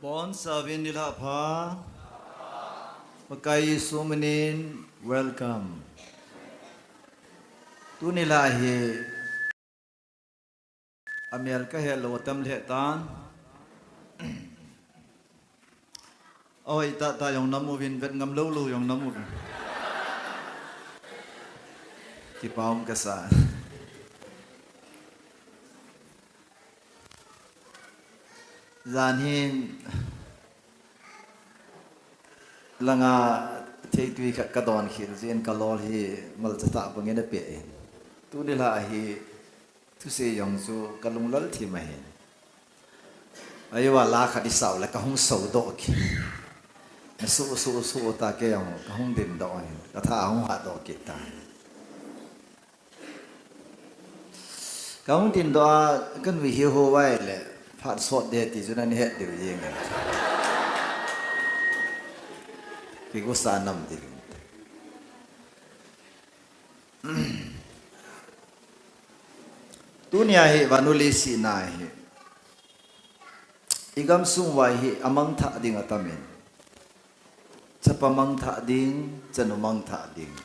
Napon sabin nila pa, magkayi suminin, welcome. Tu nila hi, amel ka hello tam letan. Oi ta yung namuvin vet ngam lulu yung namuvin. Kipawam kasa. Zanhin langa tui kadon khil zin kalol hi mal ta bangin pe tu dila hi tu se yong su kalung lal thi ma hin aywa la kha di saw la ka hung so do ki su ta ke yong ka hung din do hin ka tha hung ha do ki ta ka hung din do kan wi hi ho wai le phat sot de ti chu nan he de yeng ki ko sa nam di dunia hi vanuli si na hi igam sung wai hi amang tha ding atamen chapamang tha ding chanumang tha ding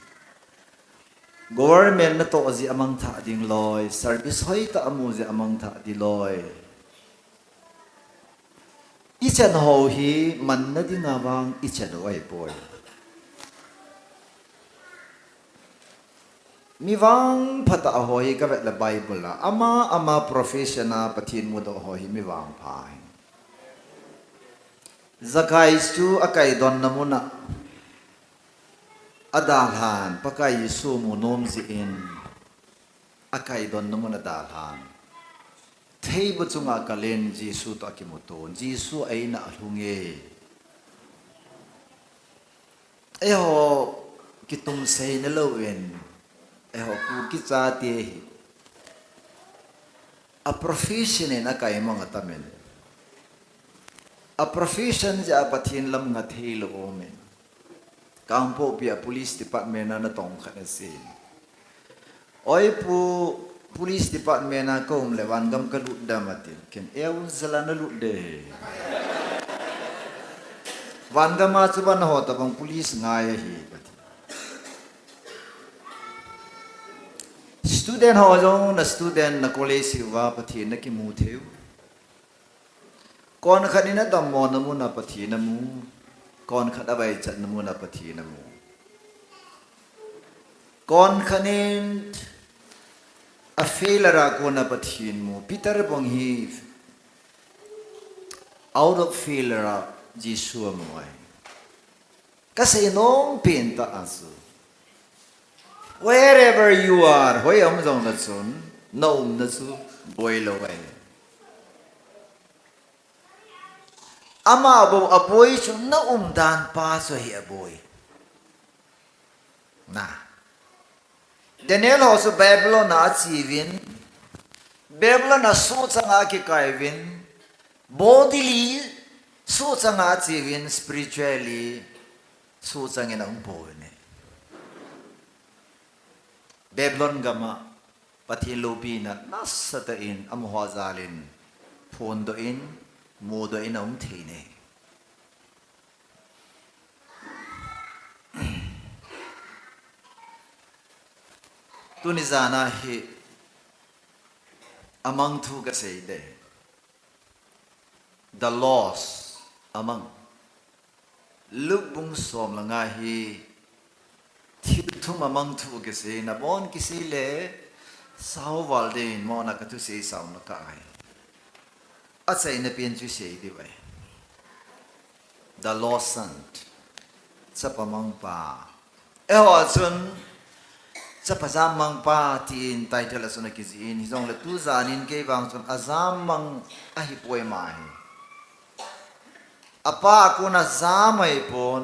government na to ji amang tha ding loi service hoi ta amu ji amang tha di loi ichan ho hi man na ding awang ichan wai boy mi wang phata hoi ka vet la bible la ama professional pathin mu do hoi mi wang phai zakai chu akai don namuna adalhan pakai su mu nom ji in akai don namuna dalhan thei bu chunga kalen jisu to akimuton jisu aina alhunge eho kitum sei na lowen eho ku ki cha te a profession na kai mong atamen a profession ja pathin lam nga thelo omen kampo pia police department na tong khana sin oi pu police department na ko le wan gam ka lut da matin ken eu zalana lut de wan gam ma chu ban ho ta bang police ngai hi student ho jong na student na college wa pathin na ki mu theu kon khanina dam mo na mu na pathin na mu kon khada bai chat na mu na pathin na mu kon khanin a failure ko na pathin mu peter bong hi out of failure jisu mo ai kasi nong pinta asu wherever you are hoi am jong na chun no na su boil away ama bo aboy chun na dan pa so hi aboy na Daniel also Babylon na achievin Babylon na so changa ki kaivin bodily so changa achievin spiritually so changin ang boy ne Babylon gama pathin lobi na nasata in amwa zalin phondo in modo in ang thine tunizana hi among thu ka say de the loss among lubung som la nga hi thum among thu ka say na bon kisile sao walden mo na ka tu say sao na ka ai at say na pin chu say di wai the lost son sa pamang pa eho chun sa pazamang pa tin title asuna kizin hizong le tu zanin ke bang chun azamang ahi poi mai apa aku na zamai pon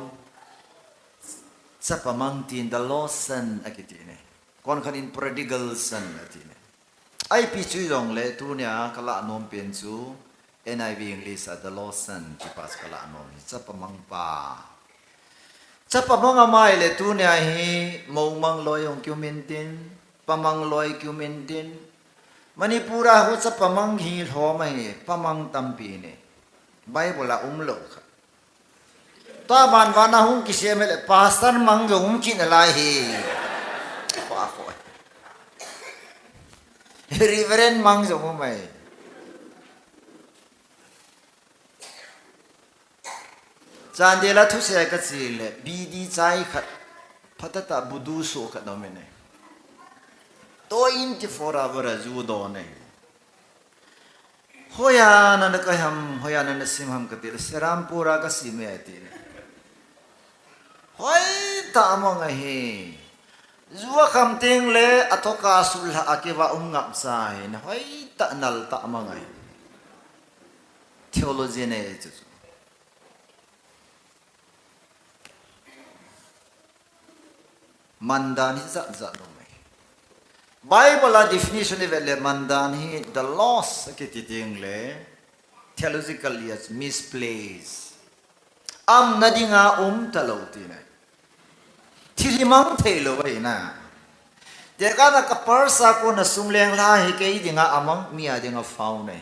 sa pamang tin the lost son akitine kon khanin prodigal son atine ai pi chu yong le tu nya kala nom pen chu NIV English the lost son ki pas kala nom sa pamang pa Chapamang amai le tu ne hi momang loy ong kyumintin pamang loy kyumintin Manipura ho chapamang hi thoma hi pamang tampi ne Bible là lo ta ban vana hung kisi mele pastor mang jo hung kin lai hi pa ko reverend mang jo mai chandela thu se ka chile bidi chai khat phatata budu so khat no mene to 24 hour ju do ne hoya na ka ham hoya na sim ham ka tir serampura ka sim ati ne hoi ta mong hi zuwa kham ting le atoka sulha akiwa ngap sai na hoi ta nal ta mangai theology ne chu mandan hi za za no mai Bible la definition ni vele mandan hi the loss ke ti ting le theologically as misplaced am nadinga talo ti ne thilimang thelo vai na de ka na ka parsa ko na sumleng la hi ke dinga amang mia dinga faun ne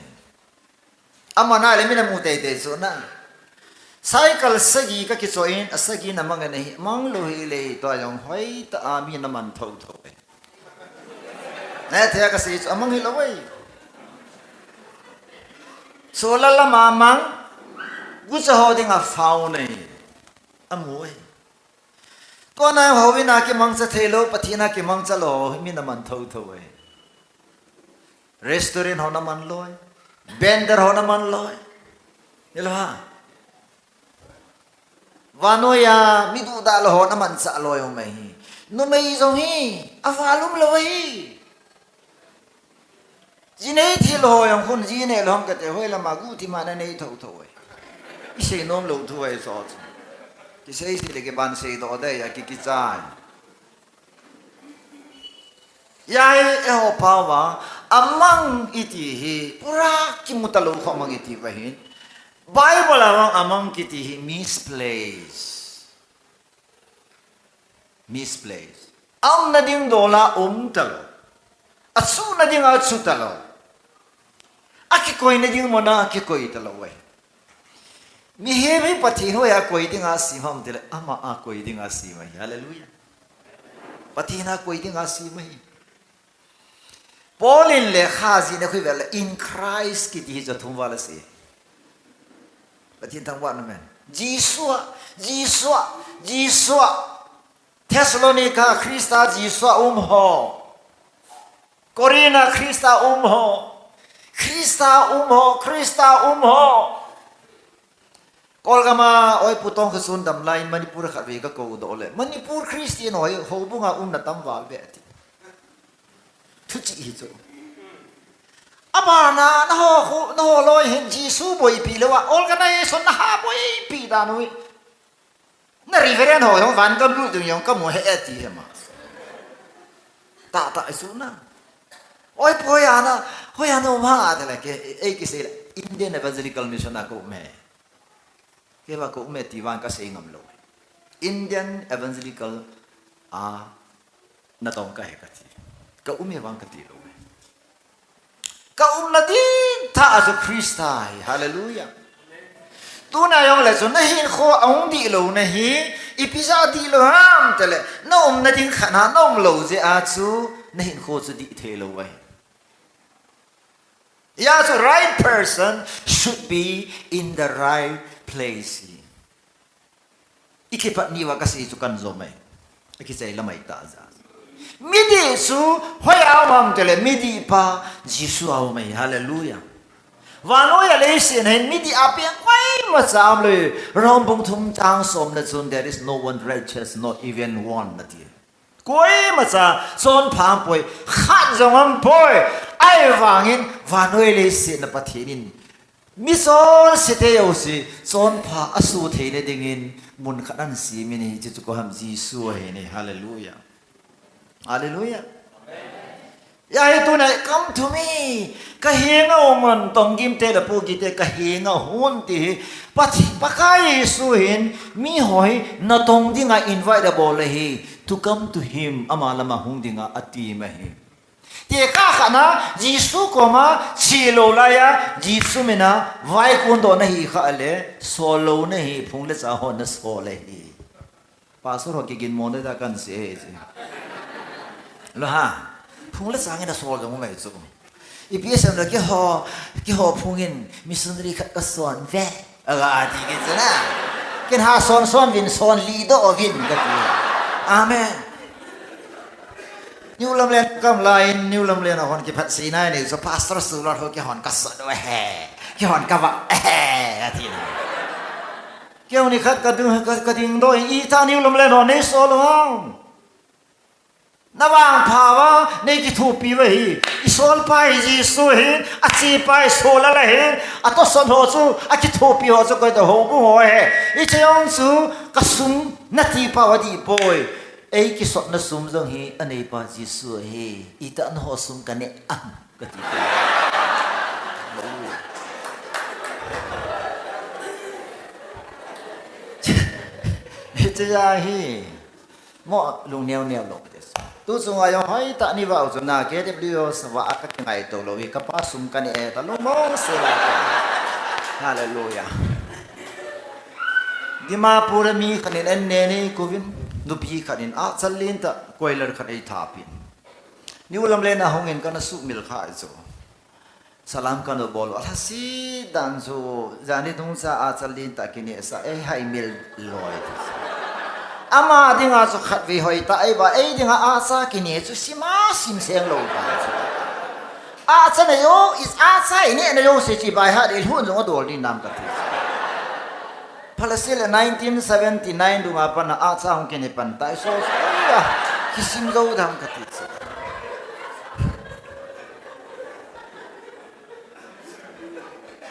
amana le mina mu te so na cycle sagi ka ki choin asagi na mang ne mang lo hi le to yong hoi ta ami na man thau thau ne the ka si amang hi lo wai so la la mamang gu cha ho dinga faun ne amoi to na ho wi na ki mang cha thelo pathina ki mang cha lo mi na man thau thau ai restaurant ho na man loi vendor ho na man loi hello ha vanoya mi du da lo ho na man sa loi o mai no mai zong hi avalum lo hi jinei thi lo yong khun jinei lo ka te hoi la ma gu ti ma na nei thau thau ai ise nom lo thu ai so ki sei si le ke ban sei do da ya ki chai yai e ho pa wa amang iti hi pura ki mutalo kho mang iti wa hin Bible amang kiti hi misplaced am na ding dola talo asu na ding atsu talo aki koi na ding mona aki koi talo wai mi hemi pathi ho ya koi ding asi ham tele ama a koi ding asi mai hallelujah pathi na koi ding asi mai Paulin le khazi na khoi vel in Christ kiti hi jathum wala se pathi thang wa na men Jisua Thessalonica Christa Jisua ho Corina Christa ho Kolgama oi putong khasun dam lain Manipur khawe ka ko do le Manipur Christian oi ho bunga na tam wal be ati thuchi hi cho abana na ho loi hen Jisu boi pi lewa organization na ha boi pi da noi na reverend ho yong van kam lu dung yong kam mo he ati he ma ta su na oi hoya no ma ta le ke e ki se Indian Evangelical Mission na ko me ke ba ko me ti wan ka se ngam lo Indian Evangelical na tong ka he ka ti ka umi wang ka ti lo ka na din tha as Christai hallelujah tu na yong le so na hin kho ong di lo na hi ipisa di lo ham tele no na din khana nom lo je a chu na hin kho chu di the lo wai yeah so right person should be in the right place ikipat ni wa kasi chu kan zo mai ikisai lamai ta za midi su hoya mam tele midi pa Jisu au mai hallelujah Vano ya lesin hen midi apiang kwai masam le rombong thum chang som na chun there is no one righteous not even one na ti koi masa son pham poi khat jongam poi ai wangin vano ya lesin na pathinin mi son sete yo si son pha asu theine dingin mun khadan si mini chu ko ham Jisu he ne hallelujah hallelujah ya itu na come to me kahinga oman tonggim te la pu gite kahinga hun ti pathi pakai suhin mi hoi na tong dinga invitable hi to come to him amala ma hung dinga ati ma hi เดี๋ยวข้าขณะยิสุก็มาชีโลลายะยิสุมินะไว้กุนโดนหีข้าเลยโซโลนหีพุงเลสาหอนโซเลยฮีภาษาเราเก่งมองได้ตากันเสียสิแล้วฮะพุงเลสาเงินโซลจะไม่จุอีพีเสมอกี่หอพุงเงินมิสุนทรีขัดก็สอนแว่ดีกันจ้ะนะกินหาสอนวินสอนลีดอวินกันดีอาเมนนิวลำเลียนกำไรนิวลำเลียนเอาคนกี่พัดสีนั่นนี่สภาพสระสุรเขากี่หอนกัสด้วยแห่กี่หอนกับว่าทีนั้นเกี่ยวนี่ขัดกระดึงกระดิ่งโดยอีท่านิวลำเลียนเอาในโซลงนบางภาวะในกิทูปีไว้อีโซลไปจีสุหินอาชีไปโซลละหินอัตสนหัวจูอากิทูปีหัวจูก็จะหัวบุหัวอีเจ้าจูกสุมนาทีภาวะดีป่วยไอ้กิสดนัสุมจงฮีอันนี้ปาจีสุฮีอีตานหัวสุมกันเนี่ยอันก็ที่จะยาฮีหม้อลุงเนียวลงเดสตู้สงอายังให้ตานี่ว่าอุณาเกตเบลิโอสวะอักยังไงตัวเราอีกป้าสุมกันเนี่ยตาลุงมองเสียฮาเลลูยาดิมาปูรมีขันเอ็นเนนี่กูวินนุบีขันอาจัลลินตะกวยเลอร์ขันไอทาปินนิวลำเลนะหงเงินกันสุมิลข้าจูสลามกันบอลว่าสิดันจูจานิตุงซาอาจัลลินตะกินเอสเอให้มิลลอยอามาดิงาจูขัดวิหอยตาไอว่าไอดิงาอาซากินเอจูสิมาสิมเสียงโลกาจูอาจันโยอิสอาซาอิเนี่ยนโยสิจิบายฮัดอิลหุ่นจงอดอลดินนามกันพาเลสไตน์1979ดูมาปนอาซาฮงกินปันไตโซยาคิสิมโกดามกันที่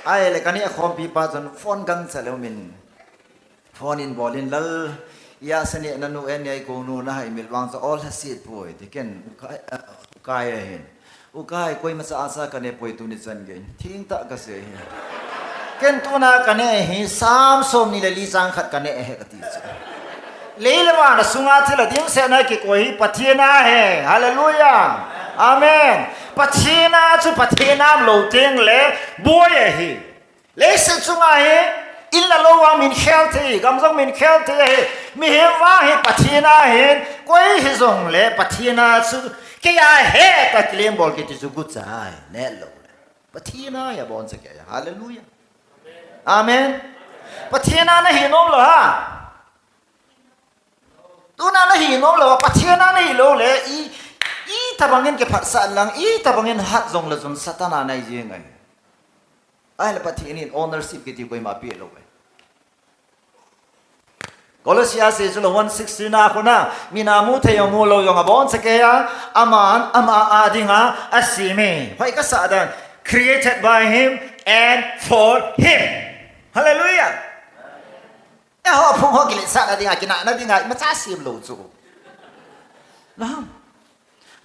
ไอ้เลยกันนี่คอมพิวเตอร์จนฟอนกังเซลมินฟอนอินบอลินลลยาสนินันูเอ็นยัยกูนูนะให้มิลวังจะออลฮัสซีดป่วยที่เก่งอุกายเห็นอุกายคุยมาสะอาดกันเนี่ยป่วยตุนิจันเก่งทิ้งตะกษเห็นเก่งตัวนักกันเนี่ยเห็นสามสมนี่เลยลิซังขัดกันเนี่ยเฮกันที่สุดเลี้ยวว่านะสุงาที่ละดิ้งเสนาเกี่ยวกับปัทยนาเฮฮาเลลูยาอาเมนปัทยนาจุปัทยนามโลเทงเล่บัวเฮเล่สุดสุงาเฮอิลลาโลวามินเขลทีกำจังมินเขลทีมีเฮว่าเฮปัทยนาเฮกุยฮิซงเล่ปัทยนาสุกี่ยาเฮตักเลี้ยงบอลกิติจุกุจ่ายเนลโลปัทยนาอย่าบอลสักอย่างฮาเลลูยาอาเมนปัทยนาเนี่ยเห็นน้องเหรอฮะตัวนั้นเห็นน้องเหรอปัทยนาเนี่ยโลเลยอีตาบังเงินเก็บผัดสันหลังอีตาบังเงินหัดจงเลยจนสัตนาในยังไงไอ้ละปัทยานี่ ownership กิติกุยมาเปียโลไปกอลสีอาเซจุล160นะคนน่ะมีนามูเทียมูโลยองอบอนสเกียอามันอามาอาดิงาอัสซีเมไว้ก็สะดัน created by him and for him hallelujah เอ้าพงฮกิเลสอะไรดิงากินอะไรดิงาไม่ใช่สิมโลจูนะ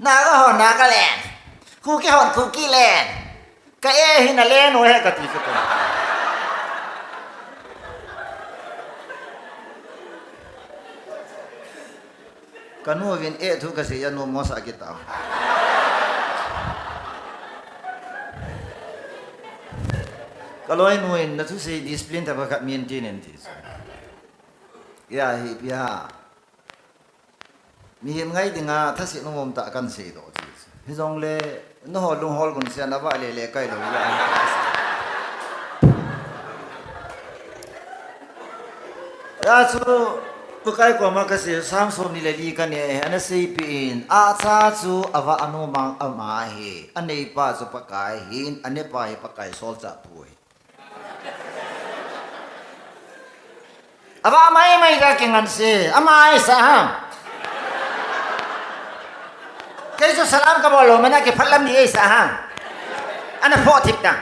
นาก็หอนนาก็แลนคูกี้หอนคูกี้แลนก็เอหินาเลนโอ้เฮกติสุดกันนู่นวินทุกสิ่งยันนู่นมอสอากิตาก็เลยนู่นนั่นทุกสิ่งดิสซิปลินแต่ว่ากับมีนจีนที่สุดยาฮิปยามีเหตุไงถึงถ้าสิ่งนู้นตะกันเสียตัวที่สุดที่ตรงเลยนู่นลุงฮอลกุนเสียนับว่าเล่ๆใกล้เรายาสูบุกไก่กว่ามาก็เสียสามสมนี่เลยดีกันเนี่ยอันนั้นสิปีนอาซาจูอวะอนุมังอามาเฮอันนี้ป้าจูปะกายหินอันนี้ป้าปะกายโซลจับป่วยอวะไม่ได้กินกันสิอามาไอ้สามแค่จะสลามกับบอกเราไม่น่าเก็บพัดลมดีไอ้สามอันนั้นพอทิพย์ดัง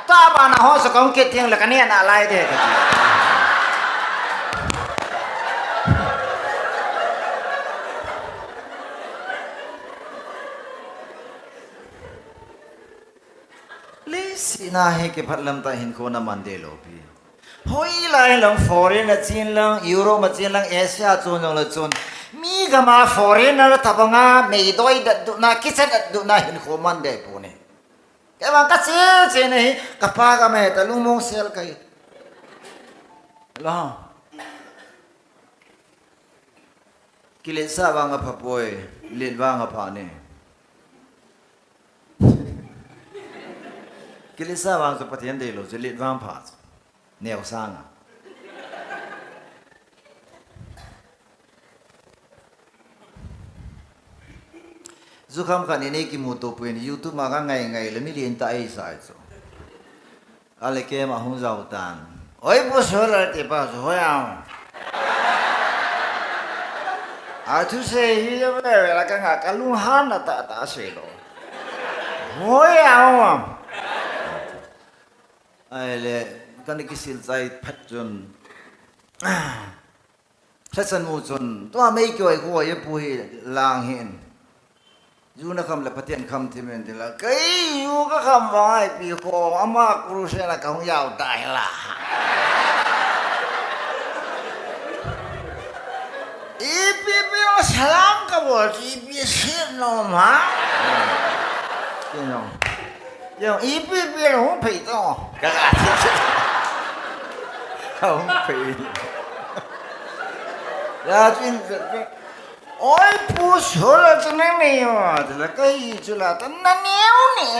ตาบ้านหัวสกองเกตยังแล้วกันเนี่ยน่าไล่เด็กสินาเฮqueพัดลมตาหินโคนามันเดโลปีหอยไล่ลงฟอเรนจีนลงยุโรปจีนลงเอเชียจนลงละจน มีก็มาฟอร์เรนเนอร์ทับงาไม่ดอยดัดดูน่าคิดดัดดูน่าเห็นข้อมันได้ปูนี่แกว่าก็เสียเจนี่กับพาก็ไม่แต่ลุงมงเซลกันล่ะกิเลสว่างกับพะป่วยเลียนว่างกับพานี่กิเลสว่างจะปฏิญาณเดียวจะเลียนว่างพาแนวสร้างสุขำคันนี้กิมูตัวเป็นยูทูบมาก็ไงแล้วไม่เรียนตายสายจ้ะอะไรแกมาหุ่นเจ้าตันโอ้ยผู้ชายที่ป้าสวยอ่ะทุเรศยี่ห้ออะไรกันกันลุงฮันน่ะตาเสียแล้วโอ้ยอ่ะไอ้เล่กันนี่กิสิลใจพัดจนชัดสนุจนตัวไม่เกี่ยวกับหัวยี่ปุยลางเห็นยูนักคำละพัฒน์คำที่มันเดล่ะก็ยูก็คำว่าไอ้ปีโคอามาครูเซล่ะก็คงยาวตายละอีปีเอาสลามก็บอกอีปีเสียน้องมาเสียน้องยังอีปีเราหุ่นผีต่อก็อาจจะเขาหุ่นผีแล้วจริงโอ้ยผู้ชายจะไม่มีว่ะแต่ละก็อีจุลาตั้งนั่นเหนียวนี่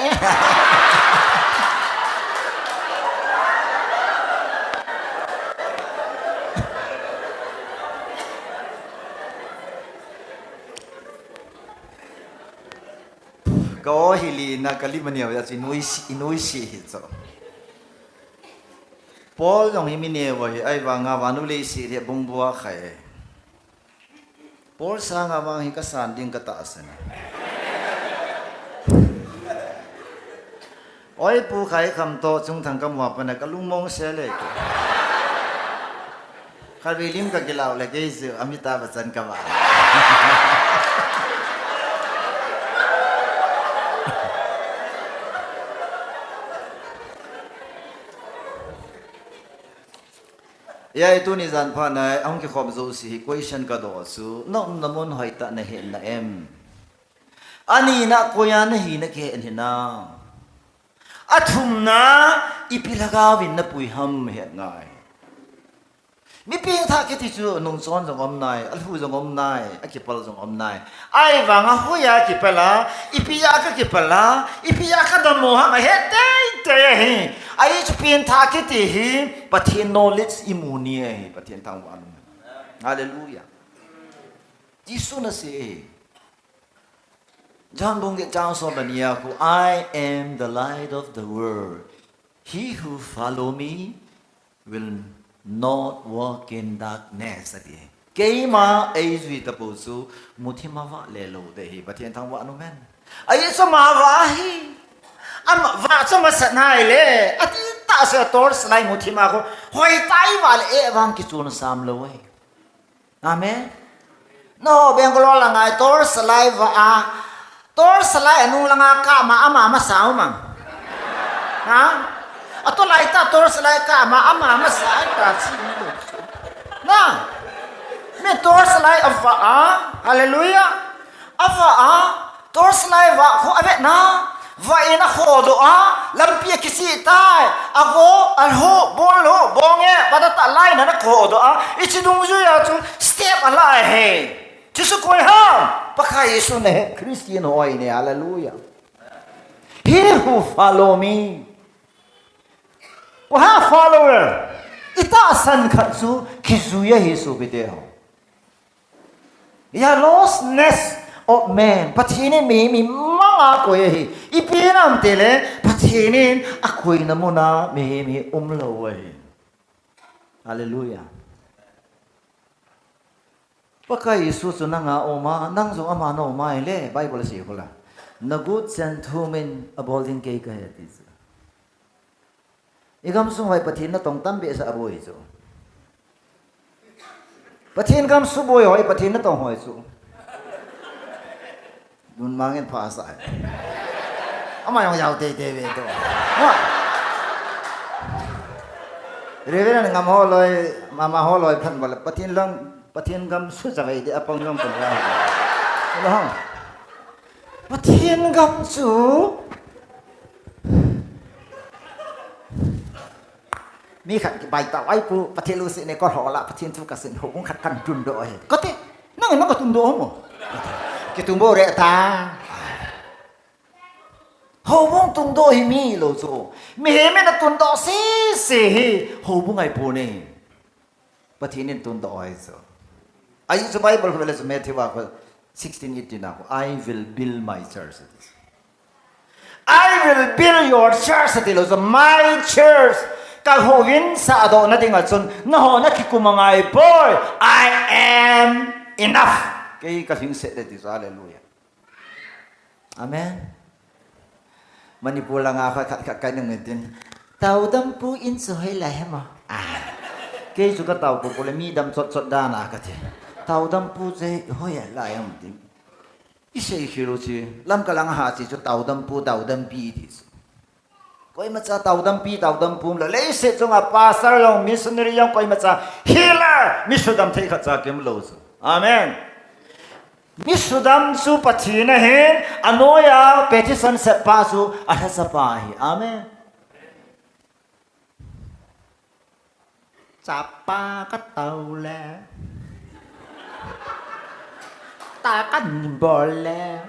ก็ฮิลีนักกะลิมันเนี่ยจะอินุยสิฮิตจ้ะพอลงฮิมิเนี่ยว่าไอ้บางงานวันนู้นเลยสิเรียบงบัวไข่พอลสร้างบางฮิกสานดิ้งกตาสนะโอ้ยผู้ขายคำโตจงทางคำว่าปนักลุงมองเสียเลยข้าวิลิมก็กิลาวเลยก็ยิ่งอมิตาบัจันกว่ายายตัวนี้จันพานายองค์ความรู้สิquestion ก็ดูสูน้องน้ำมันหอยตาในเห็นนะเอ็มอันนี้นะกุยานหีนักเห็นนะอัฐุมนะอีพิลากาวินนะปุยฮัมเห็นไงมีเพียงท่าแค่ที่จู่นุ่งซ้อนจงอมนายอัลฮูจงอมนายอักขิปลจงอมนายไอ้บางหัวยากิปลาอีพิยาก็กิปลาอีพิยาก็ดมโมฮะมาเฮ็ดได้หิไอ้จะเพียงท่าแค่ที่หิปะเทียน knowledge อิมูนีปะเทียนทางวันฮาเลลูยายิสุนะสิจานบงเดจางสอบันยาคู I am the light of the world he who follow me will not walk in darkness ดิเกมาไอ้จุดตะปูสูมุทิมาวะเลโลเดหิปะเทียนทางวันนู้นแม่นไอ้สมาวะฮีอันว่าสมสนายเลยอธิตาเสียตัวสไลมุทิมาคูหอยไตว่าเลยวังกิจูนสามเลยอาเมนโน่เบงกลอละไงตัวสไลว่าตัวสไลนุ่งละงากะมาอามาสาวมั้งฮะตัวไลต์ตัวสไลกะมาอามาสาวกะสินะนี่ตัวสไลอัฟวะฮาเลลูยาอัฟวะตัวสไลวะเขาเอาเนะว่าเอ็นะโคดูลำเปียกิสิตายอาโกอัลโฮบอลโฮบองเง่บัดตะไลนั่นโคดูอิจิดุงจุยาจุสเต็ปอะไรเฮที่สุดคนห้ามปะใครสุนเนคริสเตียนโอยเนี่ยฮาเลลูยา He who follow me ว่า follower อิตาสันขัดซูคิซูยะเฮซูบิเดียวอย่า lostness of man ปะเทนี่มีมังอากุยอีปีน้ำเตเลปะเทนี่อากุยน้ำมุนามีลอยฮาเลลูยาปะใครสุดนังอาโอมานังจงอามาโนมาเล่ไบเบิลสิคนละ The good gentleman abolding เกย์ก็เห็นดิอีกคำสุ่งไว้ปะเทนน่ะต้องตั้มเบสอาบุยจูปะเทนคำสุ่งบุยหอยปะเทนน่ะต้องหอยจูดุนมังเงินภาษาอามายังยาวเตะเวตัวว่าเรื่องนั้นงามหัวลอยมาหัวลอยพันบาทปะเทนลังป ประเทศกำสู้จะไปเดี๋ยวปองยองกันแล้วน้องประเทศกำสู้มีขัดใบตาไว้ปูประเทศลูซิเนี่ยก็รอละประเทศทุกสิ่งหงขัดกันจุนโดยก็ที่นั่งมันก็จุนโดมั้งกิตุมโบเรตาหงจุนโดฮิมีโลโซมีเหม็นจุนโดสิหงไงปูนี่ประเทศนี้จุนโดไอ้โซไอ้สมัยบอลเวลาสมัยที่ว่า16:18นะ I will build my church I will build your church ที่เราจะ my churchก็หัววินสะดวกนั่นเองอ่ะจนน่าหัวนักกิคุมังไง boy I am enough ก็ถึงเสร็จได้ที่สุด Hallelujah Amen มันนี่พูดละงาค่ะกันหนึ่งนิดนึงเต่าดำปูอินสวยเลยมั้งก็สุดก็เต่าปูเลยมีดำสดด้านอ่ะก็ที่เต่าดำปูจะหวยอะไรมั้งที่อีเสียคิโลจีลำกำลังหาสิจุดเต่าดำปูเต่าดำปีที่สุดก็ยังมาจากเต่าดำปีเต่าดำปูเลยเสียจงอ่ะภาษาเรามิสเนรียังก็ยังมาจากฮีลาร์มิสุดำเทขัดจากเกมโลส์อาเมนมิสุดำสุปัจจินะเห็นอโนยาเปติสันเสปาสุอัลสปาฮีอาเมนจับปาก็เต่าแล้วตากันบอลแล้ว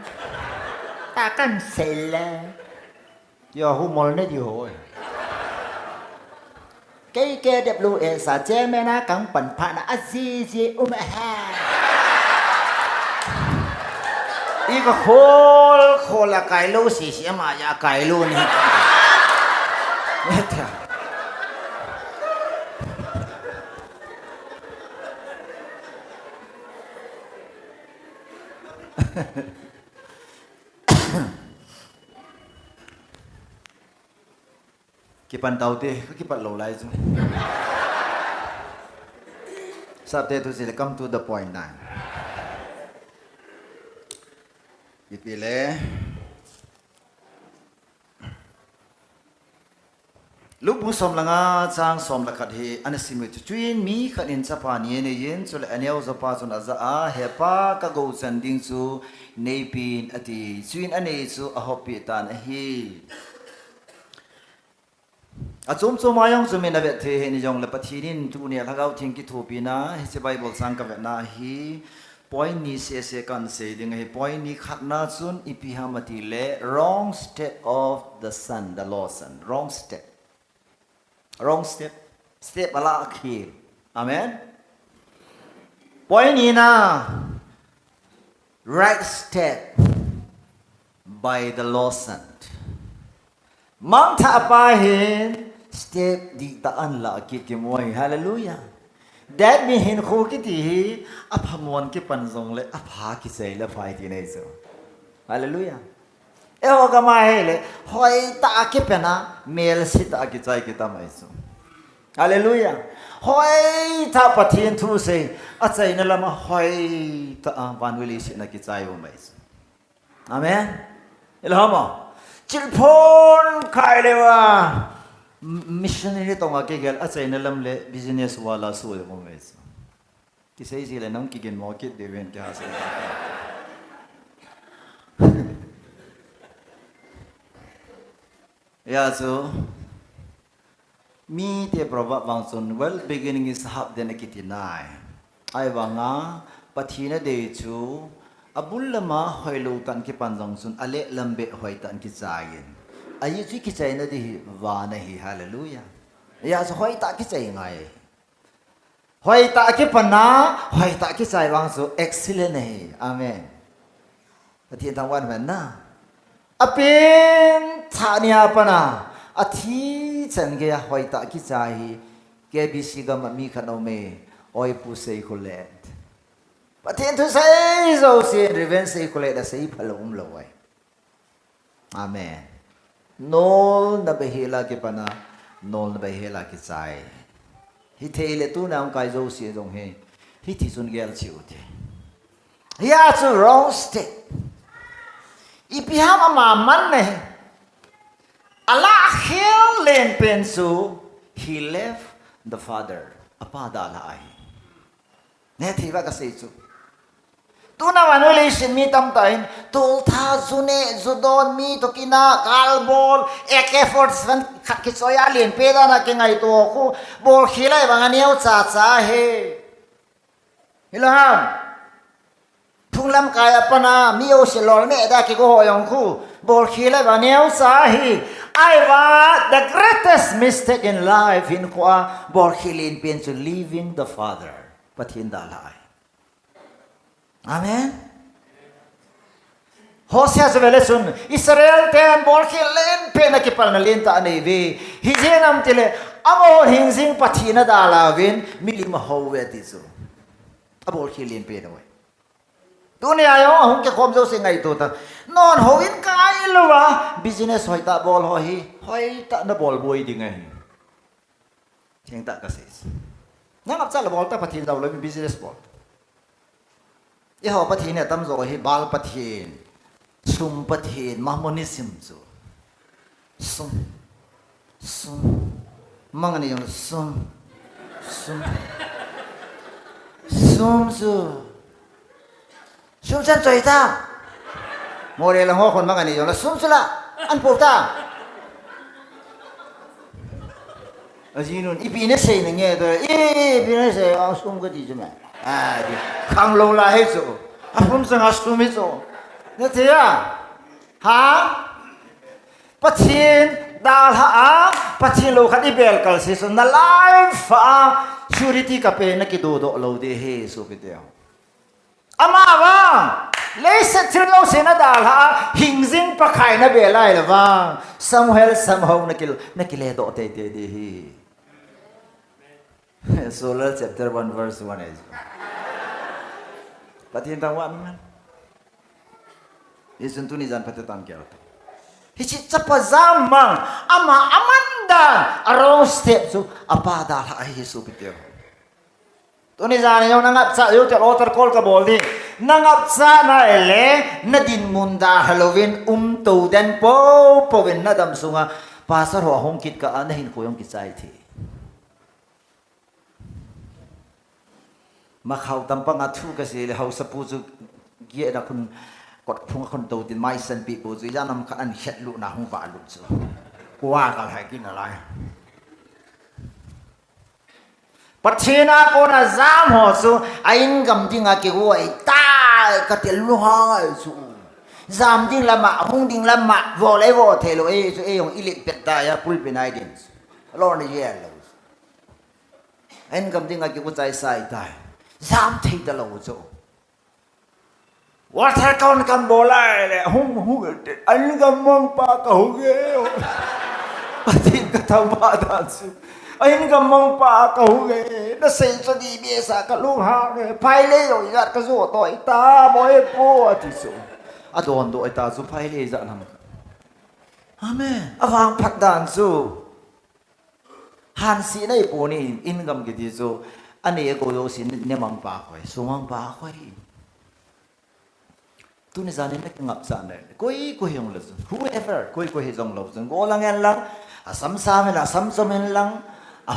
ตากันเสร็จแล้วอย่าหูมอลนี่ดิโหยเก๋เด็บลูเอสาเจแม่นากังปั่นผ่านอาซีอุมแฮอีกโคละไก่ลูสีเสียมายาไก่ลูนี่เนี่ยเถอะkipan tahu deh, kipan low lah itu. Sabtu itu sih, come to the point now. Dipilih. Lu busom langa cang som lakat he, ane simut tuin mi kat in sapa ni ene yen, so le ane au sapa son aza a hepa kagau sanding su nepin ati tuin ane su ahopi tan he. Acum mayang cumi na vet he ni jong lepat hirin tu ni lagau tingki topi na he Bible sang ka vet na he point ni se kan se ding he point ni khat na sun ipihamati le wrong step of the sun the lost son wrong step step ala akhir amen point ni na right step by the lost son mang tha pa hin step di taan la ki moy hallelujah that mean hin kho ki ti aphamon ki panjong le apha ki sei la phai ti nei so hallelujah e ho ga mai le hoi ta ki pena mel si ta ki chai ki ta mai so hallelujah hoi ta pathin thu se a chai na lama hoi ta van wili si na ki chai o mai so amen ilhama chilphon khai lewa missionary tonga ke gel achai na lam le business wala su mo mes ki sei si le nam ki gen mo ki deven ke ha se ya so mi te proba bangson well beginning is hab den kitinai ai wanga pathina de chu abul lama hoilo tan ki panjang sun ale lambe hoi tan ki chain ai chi ki chai na di wa na hi hallelujah ya so hoi ta ki chai ngai hoi ta ki pana hoi ta ki chai wang so excellent hi amen pathin thang wan man na apin thania pana athi chen ge hoi ta ki chai ke bi si ga ma mi khano me oi pu sei kholet pathin thu sei zo si reven sei kholet da sei phalom lo ai amen nol na behela ke pana nol na behela ke chai hi thele tu na ang kai zo si dong he hi thi sun gel chi u the ya chu roasted ipiham ama man ne ala hel len pensu he left the father apa da lai เนี่ยที่ว่าก็เสียจุตัวนั้นวันนี้ฉันมีตั้มแต่ตัวท่าจุเนจุดอนมีตัวกินากาลบอลAK-47ขัดกิจอยาเลียนเปด้านะเก่งไงตัวกูบอลขี้ไล่บางอันเนี้ยจ่าจ่าเฮเห็นไหมฮะทุ่งลำกายปนามีโอเชลล์เนี่ยได้กี่กูหอยองคูบอลขี้ไล่บางอันเนี้ยจ่าเฮI want the greatest mistake in life in กว่าบอลขี้เลียนเปลี่ยนจะ leaving the Father ปะทินดาลายอาเมนโฮเซียจะเวลสุนอิสราเอลเทนบอลขี้เล่นเป็นนักปั่นเล่นตาในวีฮิเจนัมติเลอโมหิงซิงปัทินาดาลาวินมิลิมฮาวเวติซูอบอลขี้เล่นเป็นเอาไว้ตัวนี้อายุหุ่นแกความเจ้าสิ่งไงตัวตานอนหัวินกายเลยวะบิสเนสหอยตาบอลหอยตาหน้าบอลบวยดีไงเชียงตากระเซ็นนั่งอับจ้าละบอลตาปัทินเราเลยเป็นบิสเนสบอลยี่ห้อปะทีเนี่ยตั้มโซ่ให้บาลปะทีนซุมปะทีนมาโมนิสิมจูซุมมังอันนี้ยังซุมจูซุมฉันใจตาโมเดลละหัวคนมังอันนี้ยังละซุมสุละอันปูตาอาจีนุนอีปีนี้เสียงเงี้ยตัวอีปีนี้เสียงซุมก็ดีจังไหมขังลงลายจูอาผมสังหารสุมิจูนี่เทียฮะปัจจินดาลฮะปัจจินโลคันอีเบลกัลซิสนั่นไลฟ์ชูริติกับเป็นนักดูโลดีเฮสุพิเดียวอามาว่าเลสติโลเซนดาลฮะหิงซิงปะไข่นับเบลไลหรือว่า somehow นักเลโดเตดีเฮSolal chapter 1 verse 1 is. Patin tang wa man. Isun tu ni jan patatan kya rata. Hichi chapazam mang ama amanda arong step su apada la hi su pityo. Tu ni jan yo nangap sa yo te otar kol ka bol di. Nangap sa na ele na din munda Halloween to den po wen na dam sunga pasar ho hong kit ka anahin ko yung kisai thi. มาเข้าตำปังอาทุกสิเลยเขาสปูจุเกี่ยนะคุณกดพุ่งคนโตตินไม้สันปีปูจุยานำขันเช็ดลุนะหงฟ้าลุจูกูว่ากันให้กินอะไรปัจเจนาโกนะจามหัวจูไอ้อินกำจิงอากิกูไอ้ตายกติลุฮาจูจามจิงละมาหงจิงละมาวอลเลย์บอลเทโลเอจูเอของอิลิเป็ดตายาปุลเป็นไอเดนส์ลอนี่เย่เลยไอ้อินกำจิงอากิกูใจใส่ตายจามทีตลอดจูว่าถ้าเขากำโบไล่เลยหุ่งอันนี้กำมองปากเขาเกี้ยวปฏิกทำบาดาจูอันนี้กำมองปากเขาเกี้ยนั่นเสียสดีเบียสากลูกหางเลยไพ่เลี้ยวยัดกระโจนต่อยตาบอยปูที่สุดอโดนตัวไอตาจูไพ่เลี้ยจะทำอาเมนอฟังพักดานจูฮันซีในปูนี่อินกำกิติจูอันนี้ก็โยสินเนี่ยมังปากไว้สมังปากไว้ตุนิจานี่ไม่งับจานเลยคุยยงเลย whoever คุยยงเลยก็ลังเงินลังซ้ำซ้ำละซ้ำซ้ำเงินลัง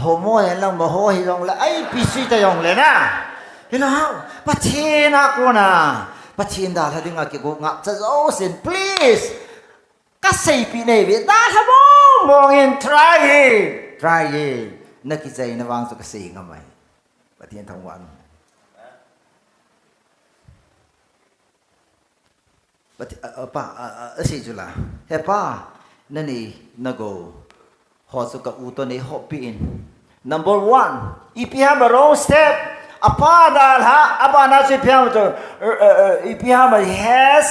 โฮโมเงินลังโมโหยงละไอ้พิชิตยงเลยนะเห็นไหมปัจเจนากูนะปัจเจนดาถ้าดึงอะไรกูงับจะโยสิน please ก็ใส่ปีนี้วิดาทำมองอิน try นักกิจใจนวางสุขสิ่งทำไมปฏิญาณทั้งวันป้าสิจุฬาเฮ้ป้านั่นนี่นักโกหอสุกอุตนี่ฮอปปี้ number one อีพีฮามา wrong step ป้าดาลฮะป้าน่าจะพีฮามาตัวอีพีฮามา has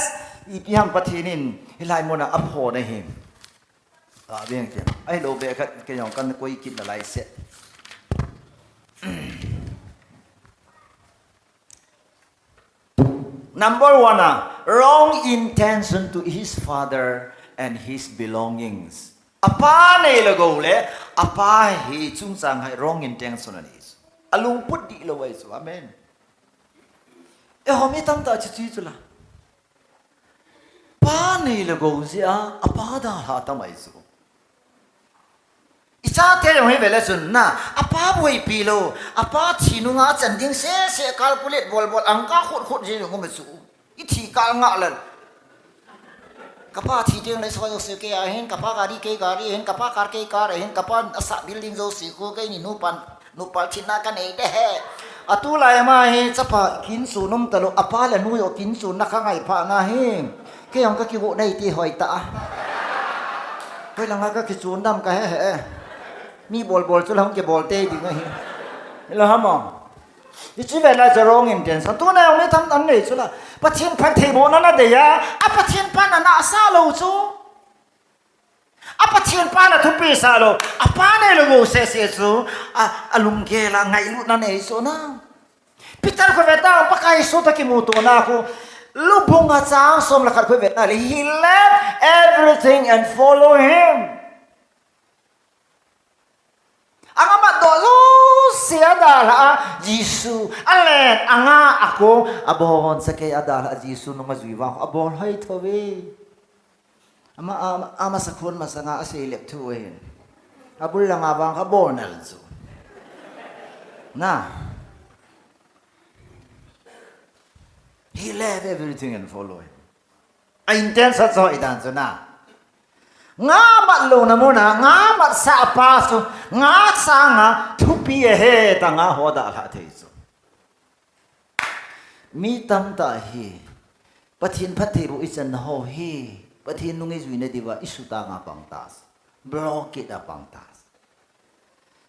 อีพีฮามาปฏิญาณให้ลายมันอัพโหดให้เห็นเบี้ยงเจ้าไอ้โลเบะก็ยังกันคุยกินอะไรเสร็จNumber one, wrong intention to his father and his belongings. Apa ni lagu le? Apa he chung sang hai wrong intention ni? Alung put di lawai so, amen. Homi tam ta chichi chula. Pa ni lagu siya apa dah ha tamai so. cha thế rồi về là xuân na apa buổi pilo apa chinu ngã chân tiếng sẽ calculate bol ang ka khut gì không biết số ít thì cả ngã lần kapa thi tiếng lấy soi số cái hen kapa gari hen kapa car hen kapa asa building zo si ko cái ni nu pan china kan ei de atu lai ma he chapa kin su nom talo apa la nu yo kin su na kha ngai pha na he cái ông cái bộ này thì hỏi ta cái là cái cái chuồn đâm cái hệ mi bol cho không cái bol tê thì ngay là hả mong thì chỉ về là wrong intention tôi này ông ấy thăm anh này chứ là bắt thiên pan thì bộ nó là để à bắt thiên pan là nã sa lâu chú bắt thiên pan là thúc bì sa lâu pan này là ngô xe chú lùng kia là ngày lúc nó này số na Peter có về ta bắt cái số ta cái mù tổ na cô lúc bung ngã trang xôm là khát khơi về ta he left everything and follow him ang ama do siya dala Jisu alen anga ako abon sa kay adala Jisu no mazuiwa ko abon hay tawi ama sa kun masanga asilip tuwin abul lang abang kabonal so na he left everything and follow him intense sa so idan so na nga mat lo na mo na nga mat sa paso nga sa nga thupi he ta nga hoda la thei so mi tam ta hi pathin phathi ru isan ho hi pathin nungi zuine diwa isuta nga pangtas block it pangtas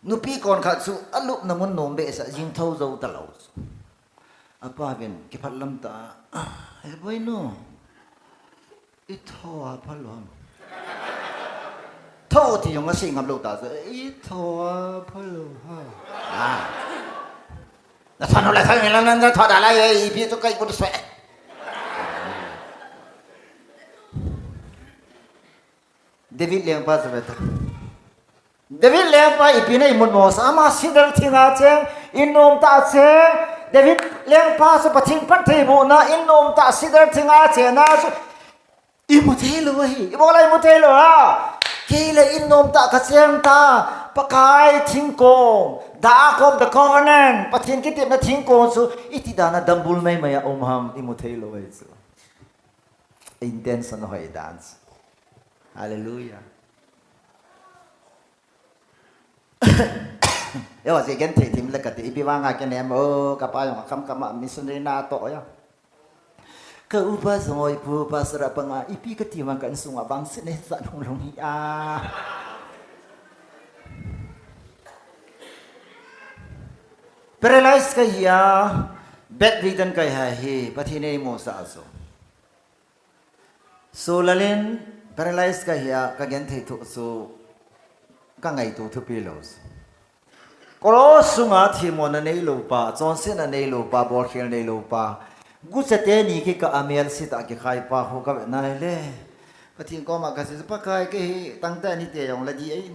nupi kon khat su alup na mun nom be sa jing thau zo ta lo apa ben ki phalam ta he boy no itho a phalom thâu thì dùng cái gì ngập lụt ta rồi ít thâu phải luôn ha là thằng nó lại thấy người nó thọ đã lại biết cho cây con xoẹ David liang pa rồi David liang pa ipi này một mỏ sa mà xin được thiên hạ chăng inom ta chăng David liang pa so pathin pat thei bộ na inom ta xin được thiên hạ chăng na so imothe lo hi ibo lai imothe lo ha khi là in nom ta khát xem ta pakai thinh cô đã có the covenant pathin cái tiệm là thinh cô số ít thì đã là dambul mấy mày om ham imothe lo vậy số intention hỏi dance hallelujah yêu là gì cái thì là cái thì bị vang cái này mà các bạn không cầm missionary na to ya ke upa zoi pu pasra panga ipi ke tiwang kan sunga bang sene sa nong long hi a paralyzed ka ya bedridden ka hi pathine mo sa so lalin paralyzed ka ya ka gen thei thu so ka ngai tu thu pi lo ko sunga thi mo na nei lo pa johnson na nei lo pa bol khel nei lo pa gu sa te ni ki ka amel si ta ki khai pa ho ka na le pathin ko ma ka si pa kai ke tang ta ni te yong la di ai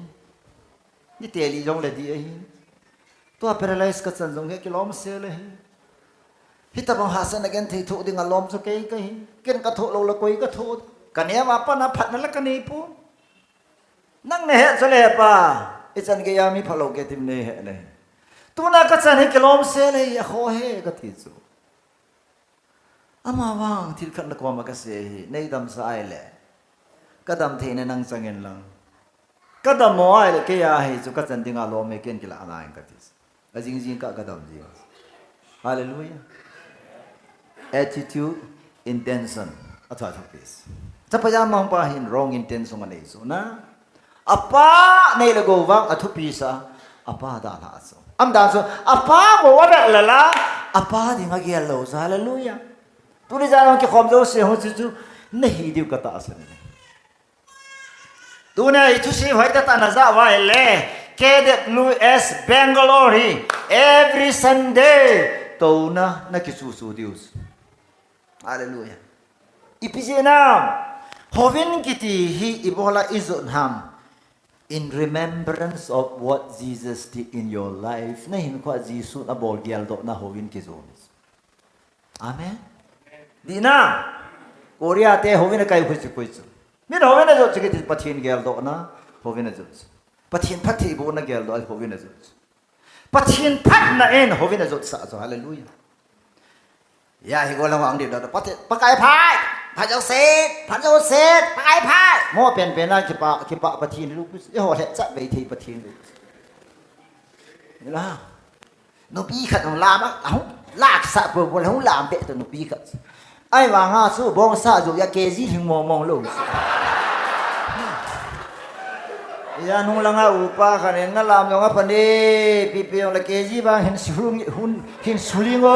ni te li yong la di ai to paralyze ka chan jong he ki lom se le hi ta bang hasan again thei thu ding a lom so ke ken ka thu lo la koi ka thu ka ne ma pa na phat na la ka ni pu nang ne he so le pa i chan ge ya mi phalo ke tim ne he ne tu na ka chan he ki lom se le ya ho he ka thi chu ama wang thil khat na ko ma ka se hi nei dam sa ai le ka dam the ne nang changen lang ka dam mo ai le ke ya hi chu ka chan dinga lo me ken ki la ana ka ti a jing jing ka dam ji hallelujah attitude intention atha tha pis cha pa jam mang pa hin wrong intention ma nei so na apa nei le go wang athu pi sa apa da la so am da so apa go wa la la apa dinga ge lo sa hallelujah tu ni jangan ke khom jo se ho chu nahi diu ka ta aslan tu ne itu si hoi ta na za wa le KWS Bangalore every Sunday to na ki su dius hallelujah ipijena hovin kiti hi ibola izon ham in remembrance of what Jesus did in your life na hin ko Jesus abol gial do na hovin ki zon amen Dina, Korea te hovina kai khuchi khuchi. Min hovina jo chike ti pathin gel do na hovina jo. ประเทศพัฒน์บุญนักเกลดอยโฮวินจุดประเทศพัฒน์นั่นเองโฮวินจุดสะสมฮาเลลูยาอย่าให้คนละหวังเดียวประเทศประกายพายพระเจ้าเสดประกายพายโม่เป็นนะคิปะประเทศลูกย่อแหละจะไปที่ประเทศลูกนี่ล่ะนบีขัดของลามอ่ะลากสะเปิดบนห้องลามเปะตัวนบีขัดไอ้ว่าง่าสู้บองซาอยู่ยาเกจีถึงมองลูกยานุลังอาอุปาขันเองนั่นลามยองอ่ะพันดีปีเปียงละเกจีบางเห็นสุลิงโอ